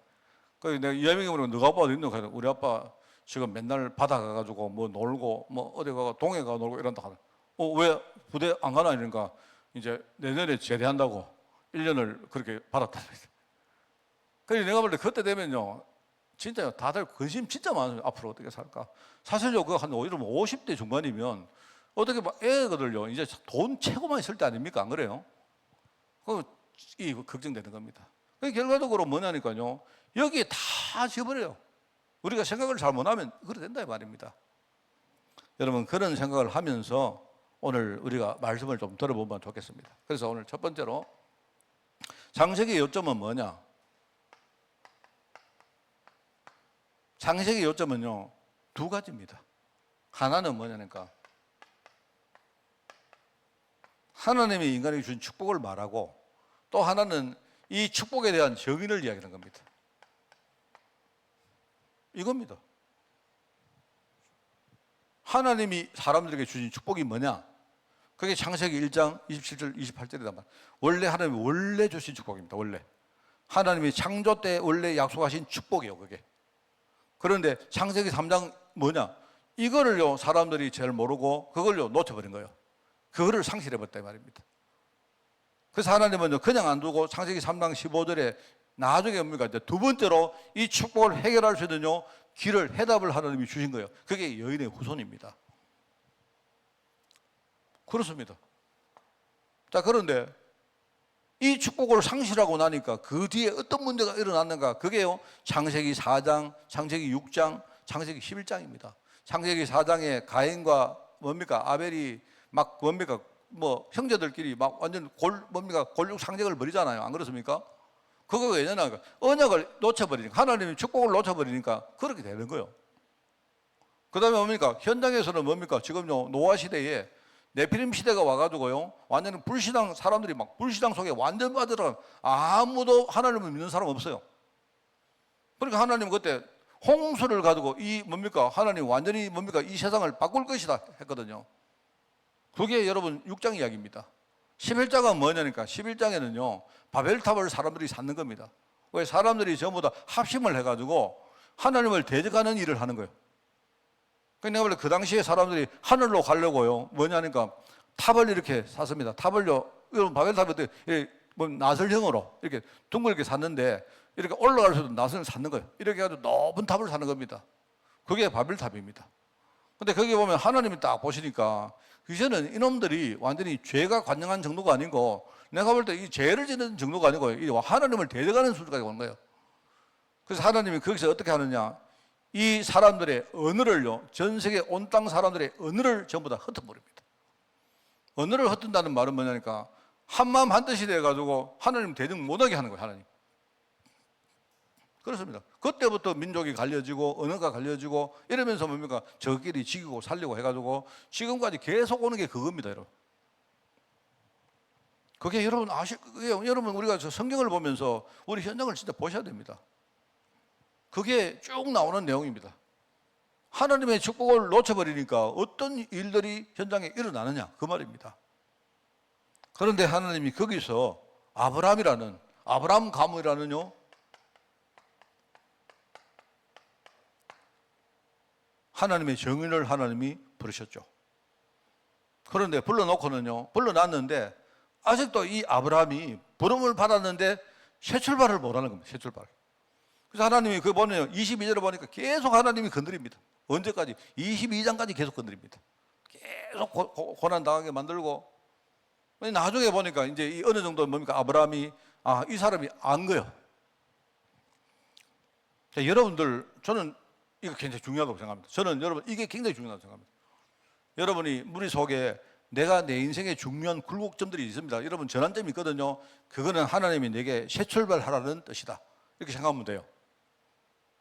그래서 내가 예명이 물으면 너가 아빠가 있노? 우리 아빠 지금 맨날 바다 가가지고 뭐 놀고 뭐 어디 가고 동해 가 놀고 이런다 하더라. 왜 부대 안 가나 이러니까 이제 내년에 제대한다고 1년을 그렇게 받았다. 그래서 내가 볼 때 그때 되면요 진짜요 다들 관심 진짜 많아요. 앞으로 어떻게 살까? 사실요 그 한 오히려 50대 중반이면 어떻게 막 애거들요 이제 돈 최고만 있을 때 아닙니까? 안 그래요? 이 걱정되는 겁니다. 결과적으로 뭐냐니까요 여기에 다 지어버려요. 우리가 생각을 잘 못하면 그래 된다 이 말입니다. 여러분 그런 생각을 하면서 오늘 우리가 말씀을 좀 들어보면 좋겠습니다. 그래서 오늘 첫 번째로 장세기의 요점은 뭐냐? 장세기의 요점은요 두 가지입니다. 하나는 뭐냐니까 하나님이 인간에게 준 축복을 말하고 또 하나는 이 축복에 대한 정의를 이야기하는 겁니다. 이겁니다. 하나님이 사람들에게 주신 축복이 뭐냐? 그게 창세기 1장 27절 28절이다 말. 원래 하나님이 원래 주신 축복입니다. 원래 하나님이 창조 때 원래 약속하신 축복이에요. 그게. 그런데 창세기 3장 뭐냐? 이거를요 사람들이 제일 모르고 그걸요 놓쳐버린 거예요. 그거를 상실해버렸다 이 말입니다. 그래서 하나님은 그냥 안 두고 창세기 3장 15절에 나중에 뭡니까? 이제 두 번째로 이 축복을 해결할 수 있는 길을 해답을 하나님이 주신 거예요. 그게 여인의 후손입니다. 그렇습니다. 자 그런데 이 축복을 상실하고 나니까 그 뒤에 어떤 문제가 일어났는가? 그게요 창세기 4장, 창세기 6장, 창세기 11장입니다. 창세기 4장에 가인과 뭡니까? 아벨이 막 뭡니까? 뭐 형제들끼리 막 완전 골육 상쟁을 벌이잖아요. 안 그렇습니까? 그거 왜냐나 언약을 놓쳐버리니까 하나님이 축복을 놓쳐버리니까 그렇게 되는 거예요. 그 다음에 뭡니까? 현장에서는 뭡니까? 지금요 노아 시대에 네피림 시대가 와가지고요 완전 불신앙 사람들이 막 불신앙 속에 완전 빠져들어 아무도 하나님을 믿는 사람 없어요. 그러니까 하나님은 그때 홍수를 가지고 이 뭡니까? 하나님 완전히 뭡니까? 이 세상을 바꿀 것이다 했거든요. 그게 여러분 6장 이야기입니다. 11장은 뭐냐니까 11장에는요 바벨탑을 사람들이 쌓는 겁니다. 왜 사람들이 전부 다 합심을 해가지고 하나님을 대적하는 일을 하는 거예요. 그러니까 내가 원래 그 당시에 사람들이 하늘로 가려고요 뭐냐니까 탑을 이렇게 샀습니다. 탑을요, 여러분 바벨탑이 어떻게 뭐 나설형으로 이렇게 둥글게 샀는데 이렇게 올라갈 수도 나선을 샀는 거예요. 이렇게 해가지고 높은 탑을 사는 겁니다. 그게 바벨탑입니다. 근데 거기 보면 하나님이 딱 보시니까 이제는 이놈들이 완전히 죄가 관영한 정도가 아니고 내가 볼 때 이 죄를 지는 정도가 아니고 이 하나님을 대적하는 수준까지 오는 거예요. 그래서 하나님이 거기서 어떻게 하느냐, 이 사람들의 언어를요, 전 세계 온 땅 사람들의 언어를 전부 다 흩어버립니다. 언어를 흩은다는 말은 뭐냐니까 한마음 한뜻이 돼가지고 하나님 대적 못하게 하는 거예요. 하나님. 그렇습니다. 그때부터 민족이 갈려지고 언어가 갈려지고 이러면서 뭡니까, 저끼리 지키고 살리고 해가지고 지금까지 계속 오는 게 그겁니다. 여러분, 그게 여러분 여러분 우리가 저 성경을 보면서 우리 현장을 진짜 보셔야 됩니다. 그게 쭉 나오는 내용입니다. 하나님의 축복을 놓쳐버리니까 어떤 일들이 현장에 일어나느냐, 그 말입니다. 그런데 하나님이 거기서 아브라함 가문이라는요, 하나님의 정인을 하나님이 부르셨죠. 그런데 불러놨는데 아직도 이 아브라함이 부름을 받았는데 새 출발을 못하는 겁니다. 새 출발. 그래서 하나님이 그 보면 22절을 보니까 계속 하나님이 건드립니다. 언제까지? 22장까지 계속 건드립니다. 계속 고난 당하게 만들고, 나중에 보니까 이제 이 어느 정도 뭡니까, 아브라함이 이 사람이 안 거예요. 자, 여러분들, 저는 이거 굉장히 중요하다고 생각합니다. 저는 여러분 이게 굉장히 중요하다고 생각합니다. 여러분이 머릿속에 내가 내 인생에 중요한 굴곡점들이 있습니다. 여러분 전환점이 있거든요. 그거는 하나님이 내게 새 출발하라는 뜻이다, 이렇게 생각하면 돼요.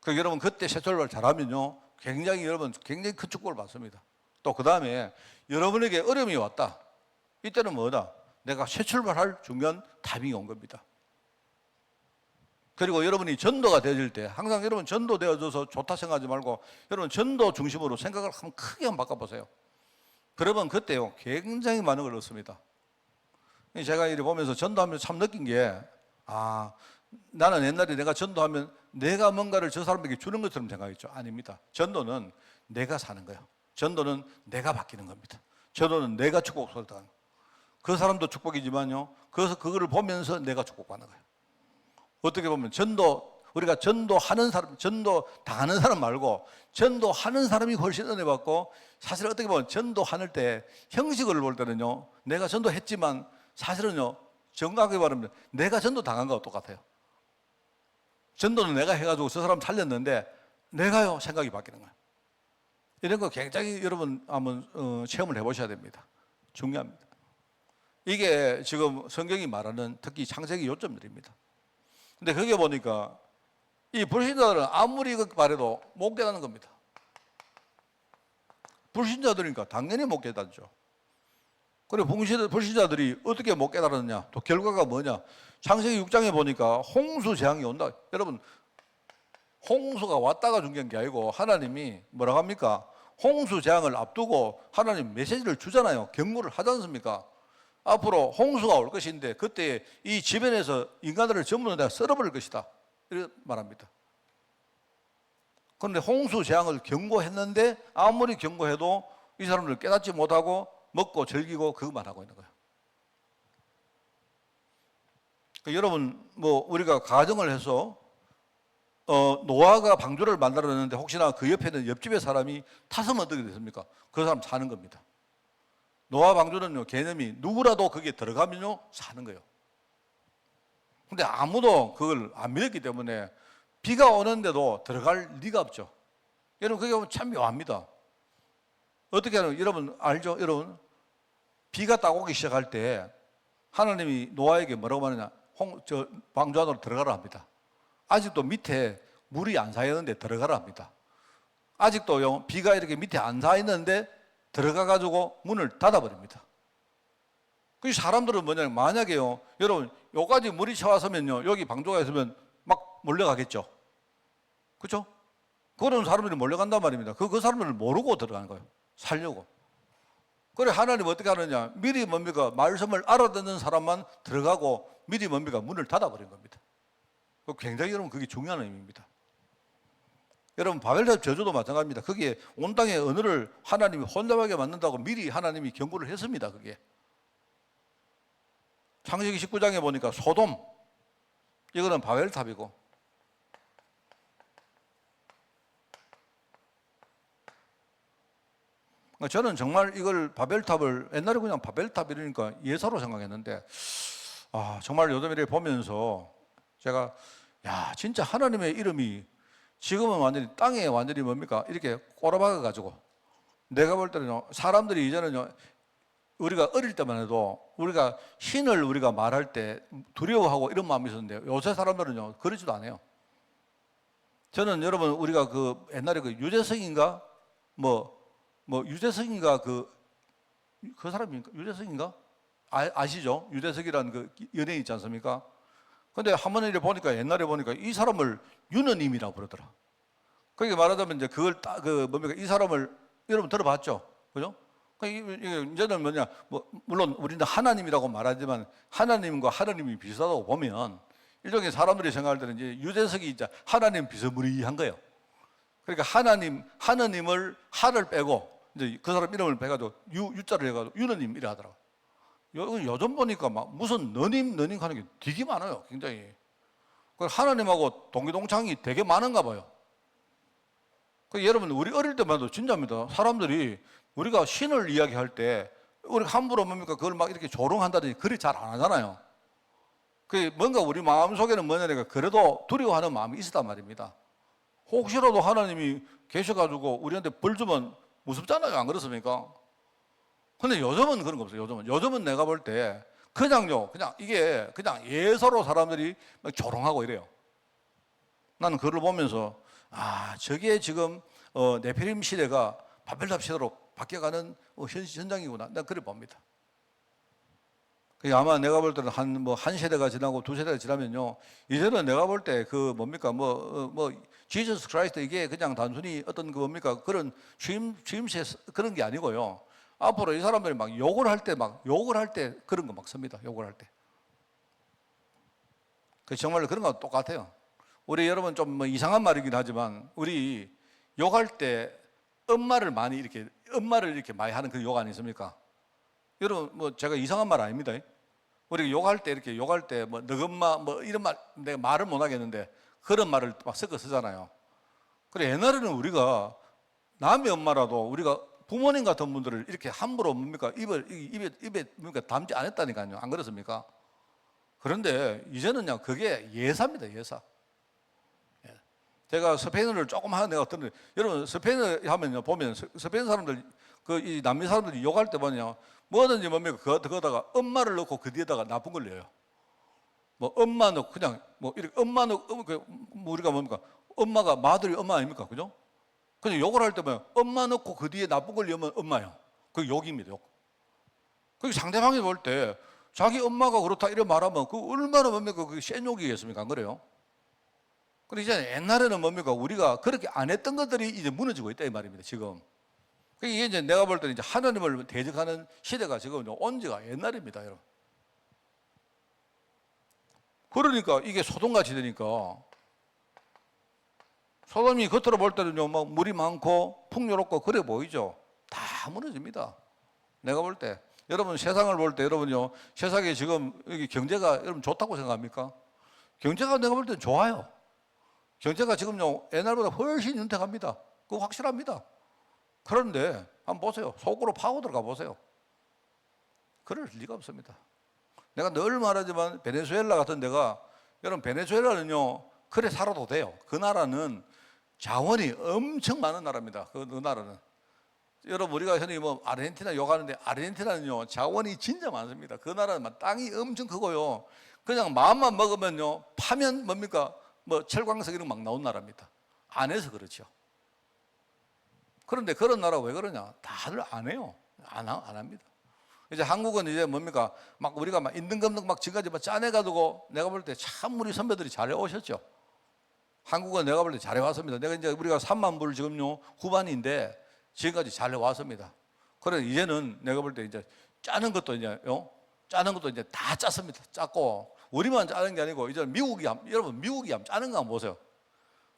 그 여러분 그때 새 출발 잘하면요, 여러분 굉장히 큰 축복을 받습니다. 또 그 다음에 여러분에게 어려움이 왔다. 이때는 뭐다? 내가 새 출발할 중요한 타이밍이 온 겁니다. 그리고 여러분이 전도가 되어질 때 항상 여러분 전도 되어져서 좋다 생각하지 말고 여러분 전도 중심으로 생각을 한번 크게 한번 바꿔보세요. 그러면 그때요 굉장히 많은 걸 얻습니다. 제가 이렇게 보면서 전도하면서 참 느낀 게, 나는 옛날에 내가 전도하면 내가 뭔가를 저 사람에게 주는 것처럼 생각했죠. 아닙니다. 전도는 내가 사는 거예요. 전도는 내가 바뀌는 겁니다. 전도는 내가 축복을 당하는 거예요. 그 사람도 축복이지만요, 그래서 그거를 보면서 내가 축복받는 거예요. 어떻게 보면 우리가 전도하는 사람, 전도 당하는 사람 말고 전도하는 사람이 훨씬 은혜 받고, 사실 어떻게 보면 전도하는 때 형식을 볼 때는요, 내가 전도했지만 사실은요, 정확하게 말하면 내가 전도 당한 거와 똑같아요. 전도는 내가 해가지고 저 사람 살렸는데 내가요 생각이 바뀌는 거예요. 이런 거 굉장히 여러분 한번 체험을 해보셔야 됩니다. 중요합니다. 이게 지금 성경이 말하는 특히 창세기 요점들입니다. 근데 거기에 보니까 이 불신자들은 아무리 말해도 못 깨닫는 겁니다. 불신자들이니까 당연히 못 깨닫죠. 그리고 불신자들이 어떻게 못 깨달았느냐, 또 결과가 뭐냐. 창세기 6장에 보니까 홍수 재앙이 온다. 여러분, 홍수가 왔다가 중요한 게 아니고 하나님이 뭐라고 합니까? 홍수 재앙을 앞두고 하나님 메시지를 주잖아요. 경고를 하지 않습니까? 앞으로 홍수가 올 것인데 그때 이 지변에서 인간들을 전부 다 썰어버릴 것이다, 이렇게 말합니다. 그런데 홍수 재앙을 경고했는데 아무리 경고해도 이 사람들 깨닫지 못하고 먹고 즐기고 그것만 하고 있는 거예요. 여러분, 우리가 가정을 해서 노아가 방주를 만들었는데 혹시나 그 옆에 있는 옆집의 사람이 탔으면 어떻게 됐습니까? 그 사람 사는 겁니다. 노아 방주는요, 개념이 누구라도 거기에 들어가면요 사는 거예요. 근데 아무도 그걸 안 믿었기 때문에 비가 오는데도 들어갈 리가 없죠. 여러분, 그게 참 묘합니다. 어떻게 하면, 여러분 알죠? 여러분, 비가 딱 오기 시작할 때 하나님이 노아에게 뭐라고 하느냐, 방주 안으로 들어가라 합니다. 아직도 밑에 물이 안 쌓였는데 들어가라 합니다. 아직도요 비가 이렇게 밑에 안 쌓였는데 들어가가지고 문을 닫아버립니다. 그 사람들은 뭐냐, 만약에요 여러분 여기까지 물이 차왔으면요 여기 방주가 있으면 막 몰려가겠죠. 그렇죠? 그런 사람들이 몰려간단 말입니다. 그 사람들을 모르고 들어가는 거예요. 살려고. 그래 하나님 어떻게 하느냐, 미리 뭡니까, 말씀을 알아듣는 사람만 들어가고 미리 뭡니까, 문을 닫아버린 겁니다. 굉장히 여러분 그게 중요한 의미입니다. 여러분 바벨탑 저주도 마찬가지입니다. 거기에 온 땅의 언어를 하나님이 혼잡하게 만든다고 미리 하나님이 경고를 했습니다. 그게 창세기 19장에 보니까 소돔, 이거는 바벨탑이고, 저는 정말 이걸 바벨탑을 옛날에 그냥 바벨탑 이러니까 예사로 생각했는데, 정말 요즘 이렇게 보면서 제가 야 진짜 하나님의 이름이 지금은 완전히 땅에 완전히 뭡니까 이렇게 꼬라박아 가지고, 내가 볼 때는 사람들이 이제는 우리가 어릴 때만 해도 우리가 신을 우리가 말할 때 두려워하고 이런 마음이 있었는데, 요새 사람들은요 그러지도 않아요. 저는 여러분 우리가 그 옛날에 그 유재석인가 유재석인가 그 사람입니까? 유재석인가? 아시죠? 유재석이라는 그 연예인 있지 않습니까? 근데 한 번에 보니까 옛날에 보니까 이 사람을 유너님이라고 부르더라. 그게 말하자면 이제 그걸 뭡니까 이 사람을 여러분 들어봤죠, 그죠? 이제는 뭐냐 물론 우리는 하나님이라고 말하지만 하나님과 하나님이 비슷하다고 보면 일종의 사람들이 생각할 때는 이제 유재석이 이제 하나님 비스무리한 거예요. 그러니까 하나님을 하를 빼고 이제 그 사람 이름을 빼가지고 유자를 해가지고 유너님 이래 하더라고. 요즘 보니까 막 무슨 너님 하는 게 되게 많아요, 굉장히. 하나님하고 동기동창이 되게 많은가 봐요. 여러분 우리 어릴 때만 해도 진짜입니다. 사람들이 우리가 신을 이야기할 때 우리 함부로 뭡니까 그걸 막 이렇게 조롱한다든지 그리 잘 안 하잖아요. 뭔가 우리 마음 속에는 뭐냐니까 그래도 두려워하는 마음이 있었단 말입니다. 혹시라도 하나님이 계셔가지고 우리한테 벌 주면 무섭잖아요, 안 그렇습니까? 근데 요즘은 그런 거 없어요. 요즘은 내가 볼 때 그냥 이게 그냥 예서로 사람들이 막 조롱하고 이래요. 나는 그걸 보면서 저게 지금 네피림 시대가 바벨탑 시대로 바뀌어가는 현장이구나. 난 그래 봅니다. 아마 내가 볼 때는 한 세대가 지나고 두 세대가 지나면요, 이제는 내가 볼 때 지저스 크라이스트 이게 그냥 단순히 어떤 그런 취임새 그런 게 아니고요. 앞으로 이 사람들이 막 욕을 할 때 그런 거 막 씁니다. 욕을 할 때. 정말 그런 거 똑같아요. 우리 여러분 좀 이상한 말이긴 하지만 우리 욕할 때 엄마를 이렇게 많이 하는 그 욕 아니십니까? 여러분 제가 이상한 말 아닙니다. 우리 욕할 때 너엄마 이런 말 내가 말을 못 하겠는데 그런 말을 막 섞어 쓰잖아요. 그래 옛날에는 우리가 남의 엄마라도 우리가 부모님 같은 분들을 이렇게 함부로 입에 담지 않았다니까요. 안 그렇습니까? 그런데 이제는 그냥 그게 예사입니다, 예사. 제가 스페인어를 조금 하는 내가 듣는데, 여러분 스페인어 하면요 보면 스페인 사람들 이 남미 사람들이 욕할 때 보면요 뭐든지 그거다가 엄마를 넣고 그 뒤에다가 나쁜 걸 내요. 엄마 넣고 그냥 이렇게 엄마 넣고 우리가 엄마가 마들이 엄마 아닙니까, 그죠? 그냥 욕을 할 때 보면 엄마 넣고 그 뒤에 나쁜 걸 넣으면 엄마요. 그게 욕입니다, 욕. 상대방이 볼 때 자기 엄마가 그렇다 이래 말하면 그 얼마나 그게 센 욕이겠습니까, 안 그래요? 그런데 이제 옛날에는 우리가 그렇게 안 했던 것들이 이제 무너지고 있다 이 말입니다, 지금. 이게 이제 내가 볼 때는 이제 하나님을 대적하는 시대가 지금 온 지가 옛날입니다, 여러분. 그러니까 이게 소돔같이 되니까 소돔이 겉으로 볼 때는요 막 물이 많고 풍요롭고 그래 보이죠. 다 무너집니다. 내가 볼 때 여러분 세상을 볼 때 여러분요 세상에 지금 여기 경제가 여러분 좋다고 생각합니까? 경제가 내가 볼 때는 좋아요. 경제가 지금요 옛날보다 훨씬 윤택합니다. 그거 확실합니다. 그런데 한번 보세요. 속으로 파고 들어가 보세요. 그럴 리가 없습니다. 내가 늘 말하지만 베네수엘라 같은 데가 여러분 베네수엘라는요 그래 살아도 돼요. 그 나라는 자원이 엄청 많은 나라입니다. 그 나라는 여러분 우리가 흔히 아르헨티나 욕하는데 아르헨티나는요 자원이 진짜 많습니다. 그 나라는 땅이 엄청 크고요. 그냥 마음만 먹으면요 파면 철광석 이런 거 막 나온 나라입니다. 안 해서 그렇죠. 그런데 그런 나라 왜 그러냐? 다들 안 해요. 안 합니다. 이제 한국은 이제 우리가 인등급등 지금까지 짜내가지고 내가 볼 때 참 우리 선배들이 잘해 오셨죠. 한국은 내가 볼 때 잘해 왔습니다. 내가 이제 우리가 3만 불 지금요 후반인데 지금까지 잘해 왔습니다. 그래 이제는 내가 볼 때 이제 짜는 것도 이제 다 짰습니다. 짰고 우리만 짜는 게 아니고 이제 미국이 한번 짜는 거 한번 보세요.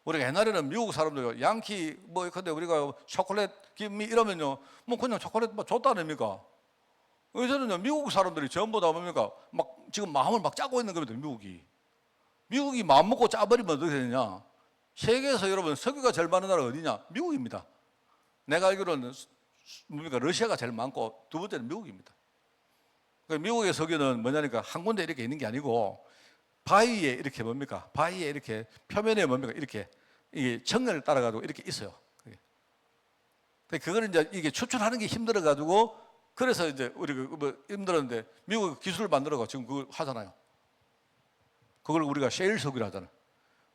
우리가 옛날에는 미국 사람들 양키 뭐 근데 우리가 초콜릿 김미 이러면요 뭐 그냥 초콜릿 뭐 줬다 아닙니까? 요새는요 미국 사람들이 전부 다 뭡니까 막 지금 마음을 막 짜고 있는 겁니다. 미국이 마음 먹고 짜버리면 어떻게 되느냐? 세계에서 여러분 석유가 제일 많은 나라가 어디냐? 미국입니다. 내가 알기로는 뭡니까 러시아가 제일 많고 두 번째는 미국입니다. 미국의 석유는 뭐냐니까 한 군데 이렇게 있는 게 아니고 바위에 이렇게 뭡니까? 바위에 이렇게 표면에 뭡니까? 이렇게 이게 정렬을 따라가지고 이렇게 있어요. 그걸 이제 이게 추출하는 게 힘들어가지고 그래서 이제 우리가 뭐 힘들었는데 미국 기술을 만들어가 지금 그걸 하잖아요. 그걸 우리가 셰일 석유를 하잖아요.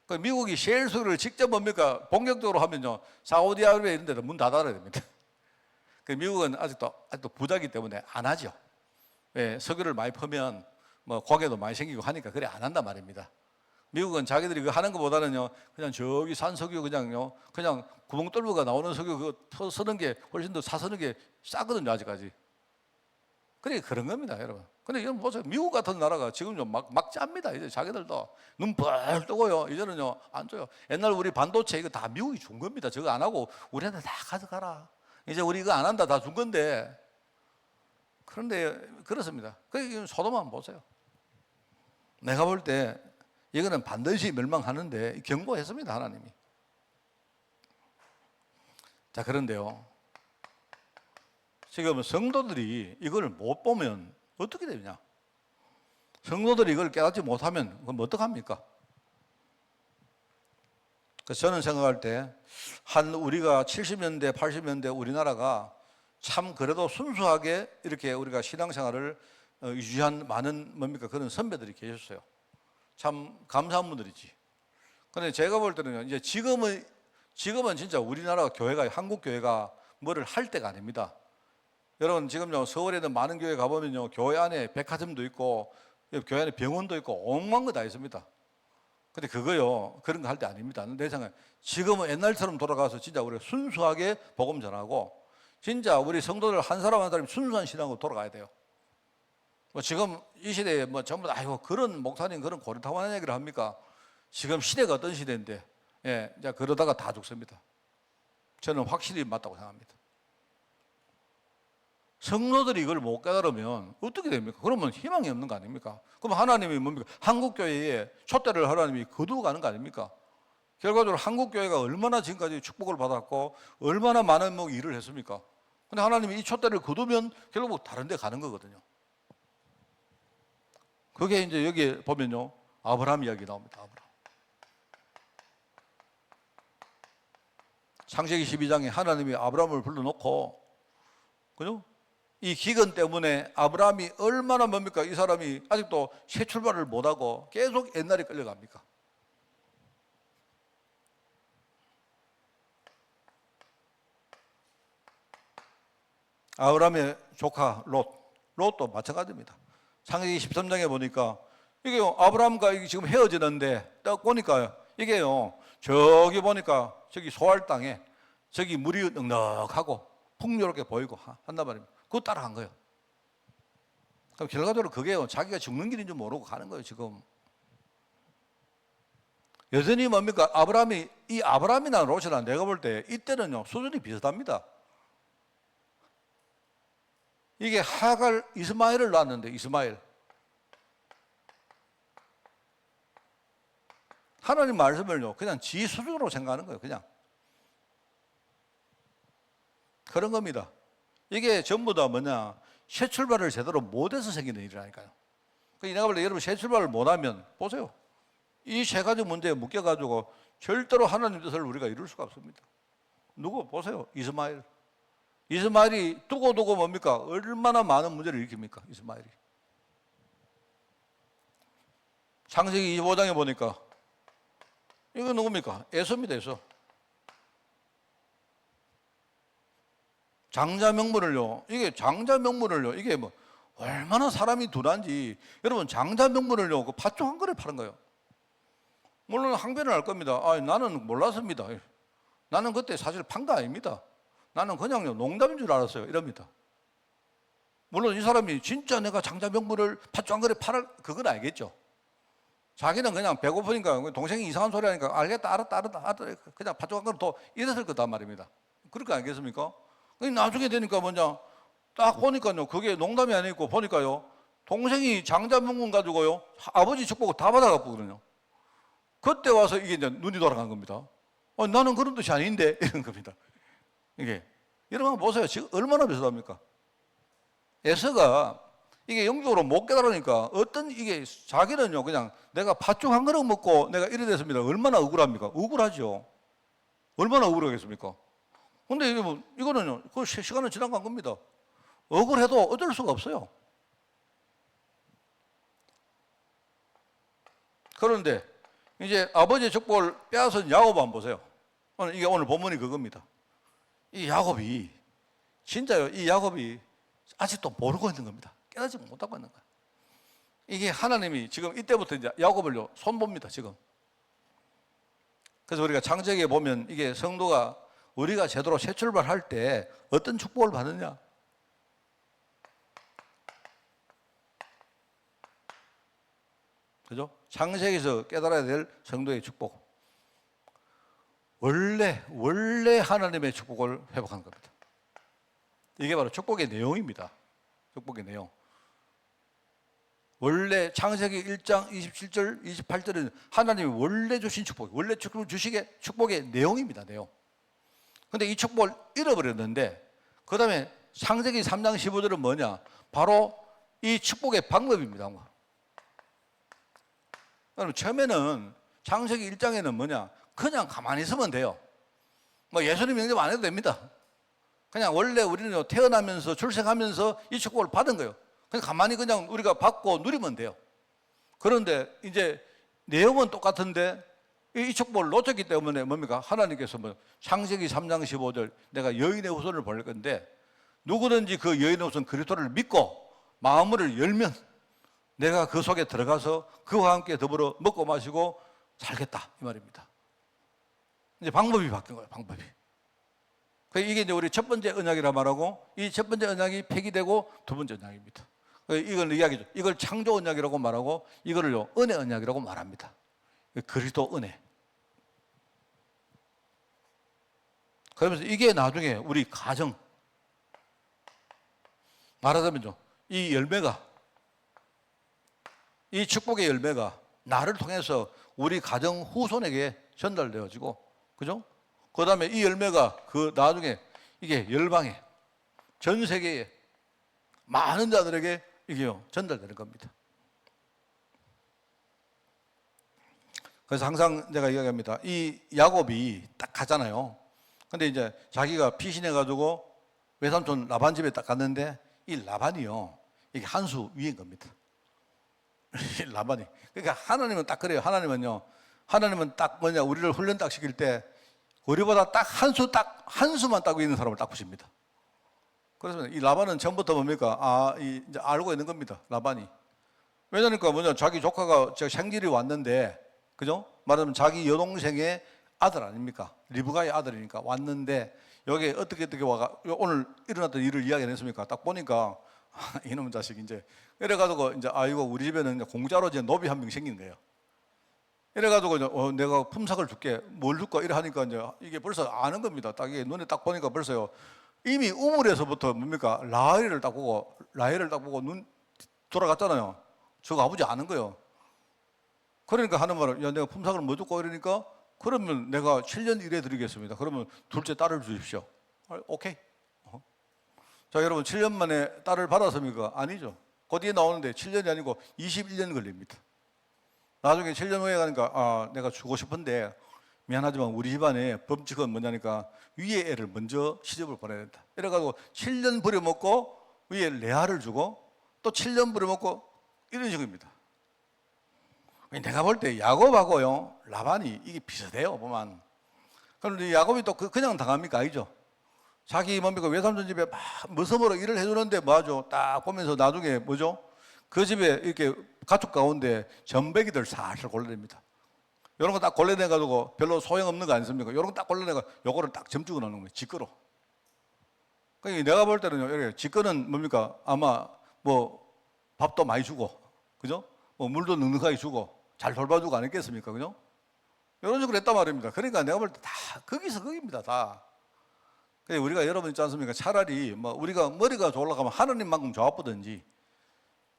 그러니까 미국이 셰일 석유를 직접 뭡니까? 본격적으로 하면요 사우디아라비아 이런 데도 문 닫아야 됩니다. 미국은 아직도 부자기 때문에 안 하죠. 예, 석유를 많이 퍼면 뭐 고개도 많이 생기고 하니까 그래 안 한단 말입니다. 미국은 자기들이 그 하는 것보다는요 그냥 저기 산석유 그냥 구멍 뚫어가 나오는 석유 그거 쓰는 게 훨씬 더 사서는 게 싸거든요 아직까지. 그러니까 그런 겁니다 여러분. 근데 이건 보세요 미국 같은 나라가 지금요 막 짭니다. 이제 자기들도 눈 뻘 뜨고요 이제는요 안 줘요. 옛날 우리 반도체 이거 다 미국이 준 겁니다. 저거 안 하고 우리한테 다 가져가라. 이제 우리 이거 안 한다 다 준 건데. 그런데 그렇습니다. 그러니까 소돔만 보세요. 내가 볼 때 이거는 반드시 멸망하는데 경고했습니다 하나님이. 자 그런데요 지금 성도들이 이걸 못 보면 어떻게 되냐? 성도들이 이걸 깨닫지 못하면 그럼 어떡합니까? 그래서 저는 생각할 때 우리가 70년대 80년대 우리나라가 참 그래도 순수하게 이렇게 우리가 신앙생활을 유지한 많은 뭡니까 그런 선배들이 계셨어요. 참 감사한 분들이지. 그런데 제가 볼 때는요 이제 지금은 진짜 우리나라 교회가 한국 교회가 뭐를 할 때가 아닙니다. 여러분 지금요 서울에는 많은 교회 가보면요 교회 안에 백화점도 있고 교회 안에 병원도 있고 엉망 거 다 있습니다. 근데 그거요 그런 거 할 때 아닙니다. 내 생각에 지금은 옛날처럼 돌아가서 진짜 우리가 순수하게 복음 전하고 진짜 우리 성도들 한 사람 한 사람이 순수한 신앙으로 돌아가야 돼요. 뭐 지금 이 시대에 뭐 전부 다 아이고 그런 목사님 그런 고리타분한 얘기를 합니까? 지금 시대가 어떤 시대인데 예, 이제 그러다가 다 죽습니다. 저는 확실히 맞다고 생각합니다. 성도들이 이걸 못 깨달으면 어떻게 됩니까? 그러면 희망이 없는 거 아닙니까? 그럼 하나님이 뭡니까? 한국교회에 촛대를 하나님이 거두어 가는 거 아닙니까? 결과적으로 한국교회가 얼마나 지금까지 축복을 받았고 얼마나 많은 일을 했습니까? 근데 하나님이 이 촛대를 거두면 결국 다른 데 가는 거거든요. 그게 이제 여기 보면요 아브라함 이야기 나옵니다. 아브라함. 창세기 12장에 하나님이 아브라함을 불러놓고 그죠? 이 기근 때문에 아브라함이 얼마나 뭡니까? 이 사람이 아직도 새 출발을 못하고 계속 옛날에 끌려갑니까? 아브라함의 조카 롯도 마찬가지입니다. 창세기 13장에 보니까 이게 아브라함과 이게 지금 헤어지는데 딱 보니까 이게요 저기 보니까 저기 소알 땅에 저기 물이 넉넉하고 풍요롭게 보이고 한단 말입니다. 그거 따라간 거예요. 그럼 결과적으로 그게요 자기가 죽는 길인 줄 모르고 가는 거예요 지금. 여전히 뭡니까 아브라함이나 롯이나 내가 볼 때 이때는요 수준이 비슷합니다. 이게 하갈 이스마엘을 낳았는데 이스마엘 하나님 말씀을요 그냥 지 수준으로 생각하는 거예요. 그냥 그런 겁니다. 이게 전부 다 뭐냐 새 출발을 제대로 못해서 생기는 일이라니까요. 내가 볼 때 여러분 새 출발을 못하면 보세요. 이 세 가지 문제에 묶여가지고 절대로 하나님 뜻을 우리가 이룰 수가 없습니다. 누구 보세요. 이스마엘이 두고 뭡니까? 얼마나 많은 문제를 일으킵니까? 이스마엘이. 창세기 25장에 보니까 이거 누굽니까? 에서입니다. 에서. 장자 명분을요. 이게 뭐 얼마나 사람이 둔한지. 여러분 장자 명분을요. 그 팥죽 한 그릇 파는 거예요. 물론 항변을 할 겁니다. 나는 몰랐습니다. 나는 그때 사실 판 거 아닙니다. 나는 그냥요 농담인 줄 알았어요. 이럽니다. 물론 이 사람이 진짜 내가 장자 명분을 팥죽 한 그릇 팔아 그건 알겠죠. 자기는 그냥 배고프니까 동생이 이상한 소리 하니까 알겠다, 알았다. 그냥 팥죽 한 그릇 더 이랬을 거단 말입니다. 그럴 거 아니겠습니까? 나중에 되니까 뭐냐, 딱 보니까요, 그게 농담이 아니고 보니까요, 동생이 장자문군 가지고요, 아버지 축복을 다 받아갔거든요. 그때 와서 이게 이제 눈이 돌아간 겁니다. 나는 그런 뜻이 아닌데 이런 겁니다. 이게 여러분 보세요. 지금 얼마나 비슷합니까? 에서가 이게 영적으로 못 깨달으니까 어떤 이게 자기는요 그냥 내가 팥죽 한 그릇 먹고 내가 이래 됐습니다. 얼마나 억울합니까? 억울하죠. 얼마나 억울하겠습니까? 근데 이거는요 그 시간은 지나간 겁니다. 억울해도 어쩔 수가 없어요. 그런데 이제 아버지의 축복을 빼앗은 야곱 한번 보세요. 이게 오늘 본문이 그겁니다. 이 야곱이 진짜요. 이 야곱이 아직도 모르고 있는 겁니다. 깨닫지 못하고 있는 거예요. 이게 하나님이 지금 이때부터 이제 야곱을요 손봅니다. 지금. 그래서 우리가 창세기에 보면 이게 성도가 우리가 제대로 새 출발할 때 어떤 축복을 받느냐? 그죠? 창세기에서 깨달아야 될 성도의 축복. 원래 하나님의 축복을 회복하는 겁니다. 이게 바로 축복의 내용입니다. 축복의 내용. 원래 창세기 1장 27절, 28절은 하나님이 원래 주신 축복, 원래 주시게 축복의 내용입니다. 내용. 근데 이 축복을 잃어버렸는데 그 다음에 창세기 3장 15절은 뭐냐? 바로 이 축복의 방법입니다. 그럼 처음에는 창세기 1장에는 뭐냐? 그냥 가만히 있으면 돼요. 예수님 영접 안 해도 됩니다. 그냥 원래 우리는 태어나면서 출생하면서 이 축복을 받은 거예요. 그냥 가만히 그냥 우리가 받고 누리면 돼요. 그런데 이제 내용은 똑같은데 이 축복을 놓쳤기 때문에 뭡니까? 하나님께서 창세기 3장 15절 내가 여인의 후손을 보낼 건데 누구든지 그 여인의 후손 그리스도를 믿고 마음을 열면 내가 그 속에 들어가서 그와 함께 더불어 먹고 마시고 살겠다 이 말입니다. 이제 방법이 바뀐 거예요. 방법이. 이게 이제 우리 첫 번째 언약이라 말하고 이 첫 번째 언약이 폐기되고 두 번째 언약입니다. 이걸 이야기죠. 이걸 창조 언약이라고 말하고 이거를요 은혜 언약이라고 말합니다. 그리스도 은혜. 그러면서 이게 나중에 우리 가정 말하자면요 이 열매가 이 축복의 열매가 나를 통해서 우리 가정 후손에게 전달되어지고, 그죠? 그 다음에 이 열매가 그 나중에 이게 열방에, 전 세계에 많은 자들에게 이게 전달되는 겁니다. 그래서 항상 제가 이야기합니다. 이 야곱이 딱 가잖아요. 근데 이제 자기가 피신해가지고 외삼촌 라반 집에 딱 갔는데 이 라반이요. 이게 한 수 위인 겁니다. 라반이. 그러니까 하나님은 딱 그래요. 하나님은 딱 뭐냐, 우리를 훈련 딱 시킬 때 우리보다 딱 한 수만 따고 있는 사람을 딱 보십니다. 그래서 이 라반은 처음부터 뭡니까? 이제 알고 있는 겁니다. 라반이. 왜냐니까 뭐냐, 자기 조카가 생질이 왔는데, 그죠? 말하자면 자기 여동생의 아들 아닙니까? 리브가의 아들이니까 왔는데, 여기 어떻게 와가, 오늘 일어났던 일을 이야기 안 했습니까? 딱 보니까, 이놈 자식, 이제. 이래가지고, 이제, 이거 우리 집에는 이제 공짜로 이제 노비 한 명 생긴 거예요. 이래가지고, 이제, 내가 품삯을 줄게. 뭘 줄까? 이래 하니까, 이제, 이게 벌써 아는 겁니다. 딱, 이게 눈에 딱 보니까 벌써요. 이미 우물에서부터 뭡니까? 라헬을 딱 보고 눈 돌아갔잖아요. 저거 아버지 아는 거예요. 그러니까 하는 말은, 야, 내가 품삯을 뭐 줄까? 이러니까, 그러면 내가 7년 일해 드리겠습니다. 그러면 둘째 딸을 주십시오. 오케이. 자, 여러분, 7년 만에 딸을 받았습니까? 아니죠. 거기에 나오는데 7년이 아니고 21년 걸립니다. 나중에 7년 후에 가니까, 내가 주고 싶은데, 미안하지만 우리 집안의 법칙은 뭐냐니까, 위에 애를 먼저 시집을 보내야 된다. 이래가지고 7년 부려먹고, 위에 레아를 주고, 또 7년 부려먹고, 이런 식입니다. 내가 볼 때 야곱하고요, 라반이 이게 비슷해요, 보면. 그런데 야곱이 또 그냥 당합니까? 아니죠. 자기 뭡니까? 외삼촌 집에 막 머슴으로 일을 해주는데 뭐하죠? 딱 보면서 나중에 뭐죠? 그 집에 이렇게 가축 가운데 전배기들 살살 골라냅니다. 이런 거 딱 골라내가지고 별로 소용없는 거 아니습니까? 이런 거 딱 골라내가 요거를 딱 점찍어 놓는 거예요. 직거로. 그러니까 내가 볼 때는요, 이렇게 직거는 뭡니까? 아마 뭐 밥도 많이 주고, 그죠? 뭐 물도 넉넉하게 주고, 잘 돌봐주고 안 했겠습니까? 그죠? 이런 식으로 했단 말입니다. 그러니까 내가 볼 때 다 거기서 거기입니다. 다. 그래서 우리가 여러분 있지 않습니까? 차라리 뭐 우리가 머리가 좋으려고 하면 하나님만큼 좋아보든지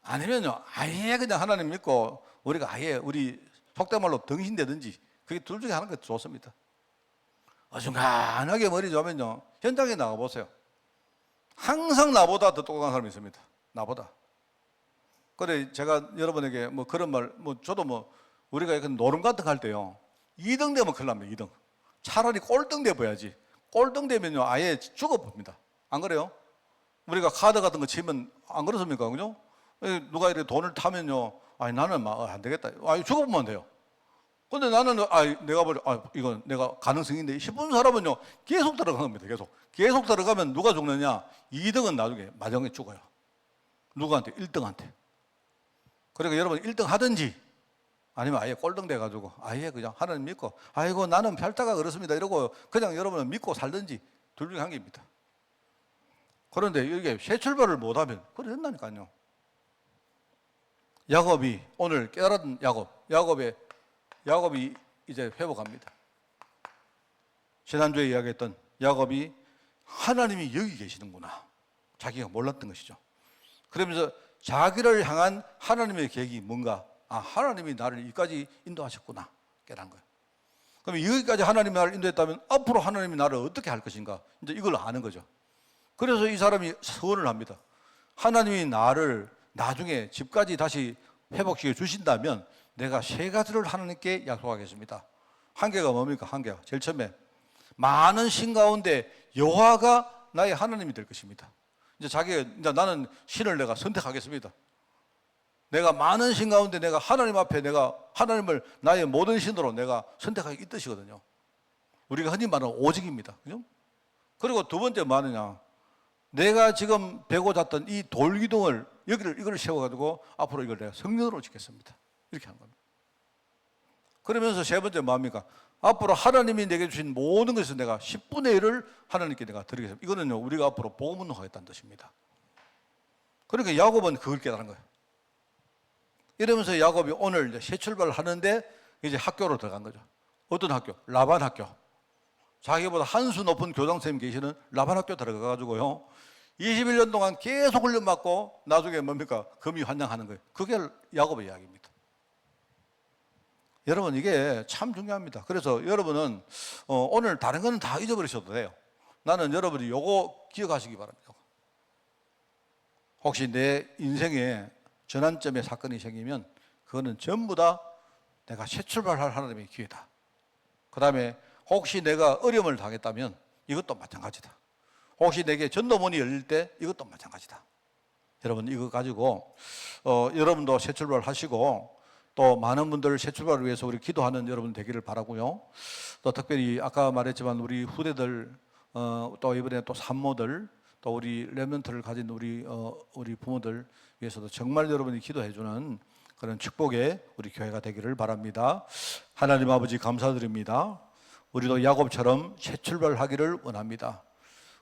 아니면요 아예 그냥 하나님 믿고 우리가 아예 우리 속된 말로 덩신되든지 그게 둘 중에 하나가 좋습니다. 어중간하게 머리 좋으면요 현장에 나가보세요. 항상 나보다 더 똑똑한 사람이 있습니다. 나보다. 그래 제가 여러분에게 뭐 그런 말 뭐 저도 뭐 우리가 노름 같은 거 할 때요 2등 되면 큰일 납니다. 2등. 차라리 꼴등 돼 봐야지. 꼴등 되면요 아예 죽어봅니다. 안 그래요? 우리가 카드 같은 거 치면 안 그렇습니까? 그죠? 누가 이렇게 돈을 타면요 아니 나는 막 안 되겠다. 아니 죽어보면 돼요. 근데 나는 내가 보려 이건 내가 가능성인데 싶은 사람은요 계속 들어간 겁니다. 계속 들어가면 누가 죽느냐? 2등은 나중에 마지막에 죽어요. 누구한테? 1등한테. 그러니까 여러분 1등 하든지 아니면 아예 꼴등 돼가지고 아예 그냥 하나님 믿고 아이고 나는 별자가 그렇습니다 이러고 그냥 여러분은 믿고 살든지 둘 중에 한 개입니다. 그런데 이게 새 출발을 못하면 그래 된다니까요. 야곱이 오늘 깨달은 야곱이 이제 회복합니다. 지난주에 이야기했던 야곱이 하나님이 여기 계시는구나 자기가 몰랐던 것이죠. 그러면서 자기를 향한 하나님의 계획이 뭔가 하나님이 나를 여기까지 인도하셨구나 깨달은 거예요. 그럼 여기까지 하나님이 나를 인도했다면 앞으로 하나님이 나를 어떻게 할 것인가 이제 이걸 아는 거죠. 그래서 이 사람이 서원을 합니다. 하나님이 나를 나중에 집까지 다시 회복시켜 주신다면 내가 세 가지를 하나님께 약속하겠습니다. 한 개가 뭡니까? 한 개가 제일 처음에 많은 신 가운데 여호와가 나의 하나님이 될 것입니다. 이제 나는 신을 내가 선택하겠습니다. 내가 많은 신 가운데 내가 하나님 앞에 내가 하나님을 나의 모든 신으로 내가 선택하기 이 뜻이거든요. 우리가 흔히 말하는 오직입니다. 그죠? 그리고 두 번째 뭐 하느냐? 내가 지금 베고 잤던 이 돌기둥을 이걸 세워가지고 앞으로 이걸 내가 성전으로 짓겠습니다. 이렇게 한 겁니다. 그러면서 세 번째 뭡니까? 앞으로 하나님이 내게 주신 모든 것에서 내가 10분의 1을 하나님께 내가 드리겠습니다. 이거는요 우리가 앞으로 복음 운동하겠다는 뜻입니다. 그러니까 야곱은 그걸 깨달은 거예요. 이러면서 야곱이 오늘 이제 새 출발을 하는데 이제 학교로 들어간 거죠. 어떤 학교? 라반 학교. 자기보다 한 수 높은 교장선생님 계시는 라반 학교 들어가가지고요 21년 동안 계속 훈련받고 나중에 뭡니까? 금이환장하는 거예요. 그게 야곱의 이야기입니다. 여러분 이게 참 중요합니다. 그래서 여러분은 오늘 다른 거는 다 잊어버리셔도 돼요. 나는 여러분이 요거 기억하시기 바랍니다. 혹시 내 인생에 전환점의 사건이 생기면 그거는 전부 다 내가 새 출발할 하나님의 기회다. 그 다음에 혹시 내가 어려움을 당했다면 이것도 마찬가지다. 혹시 내게 전도문이 열릴 때 이것도 마찬가지다. 여러분 이거 가지고 여러분도 새 출발하시고 또 많은 분들 새 출발을 위해서 우리 기도하는 여러분 되기를 바라고요. 또 특별히 아까 말했지만 우리 후대들 또 이번에 또 산모들 또 우리 렘넌트를 가진 우리 부모들 위해서도 정말 여러분이 기도해 주는 그런 축복의 우리 교회가 되기를 바랍니다. 하나님 아버지 감사드립니다. 우리도 야곱처럼 새 출발하기를 원합니다.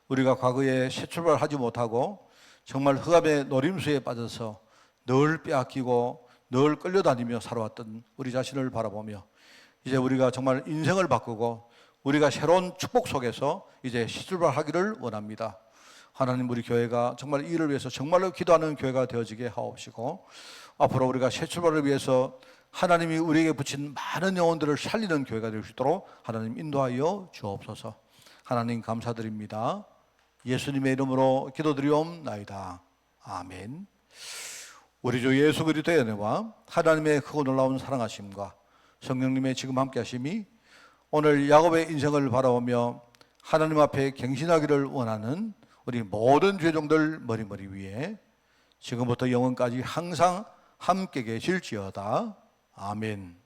우리가 과거에 새 출발하지 못하고 정말 흑암의 노림수에 빠져서 늘 빼앗기고 늘 끌려다니며 살아왔던 우리 자신을 바라보며 이제 우리가 정말 인생을 바꾸고 우리가 새로운 축복 속에서 이제 새 출발하기를 원합니다. 하나님 우리 교회가 정말 이를 위해서 정말로 기도하는 교회가 되어지게 하옵시고 앞으로 우리가 새 출발을 위해서 하나님이 우리에게 붙인 많은 영혼들을 살리는 교회가 될 수 있도록 하나님 인도하여 주옵소서. 하나님 감사드립니다. 예수님의 이름으로 기도드리옵나이다. 아멘. 우리 주 예수 그리스도의 은혜와 하나님의 크고 놀라운 사랑하심과 성령님의 지금 함께 하심이 오늘 야곱의 인생을 바라보며 하나님 앞에 갱신하기를 원하는 우리 모든 죄종들 머리 위에 지금부터 영원까지 항상 함께 계실지어다. 아멘.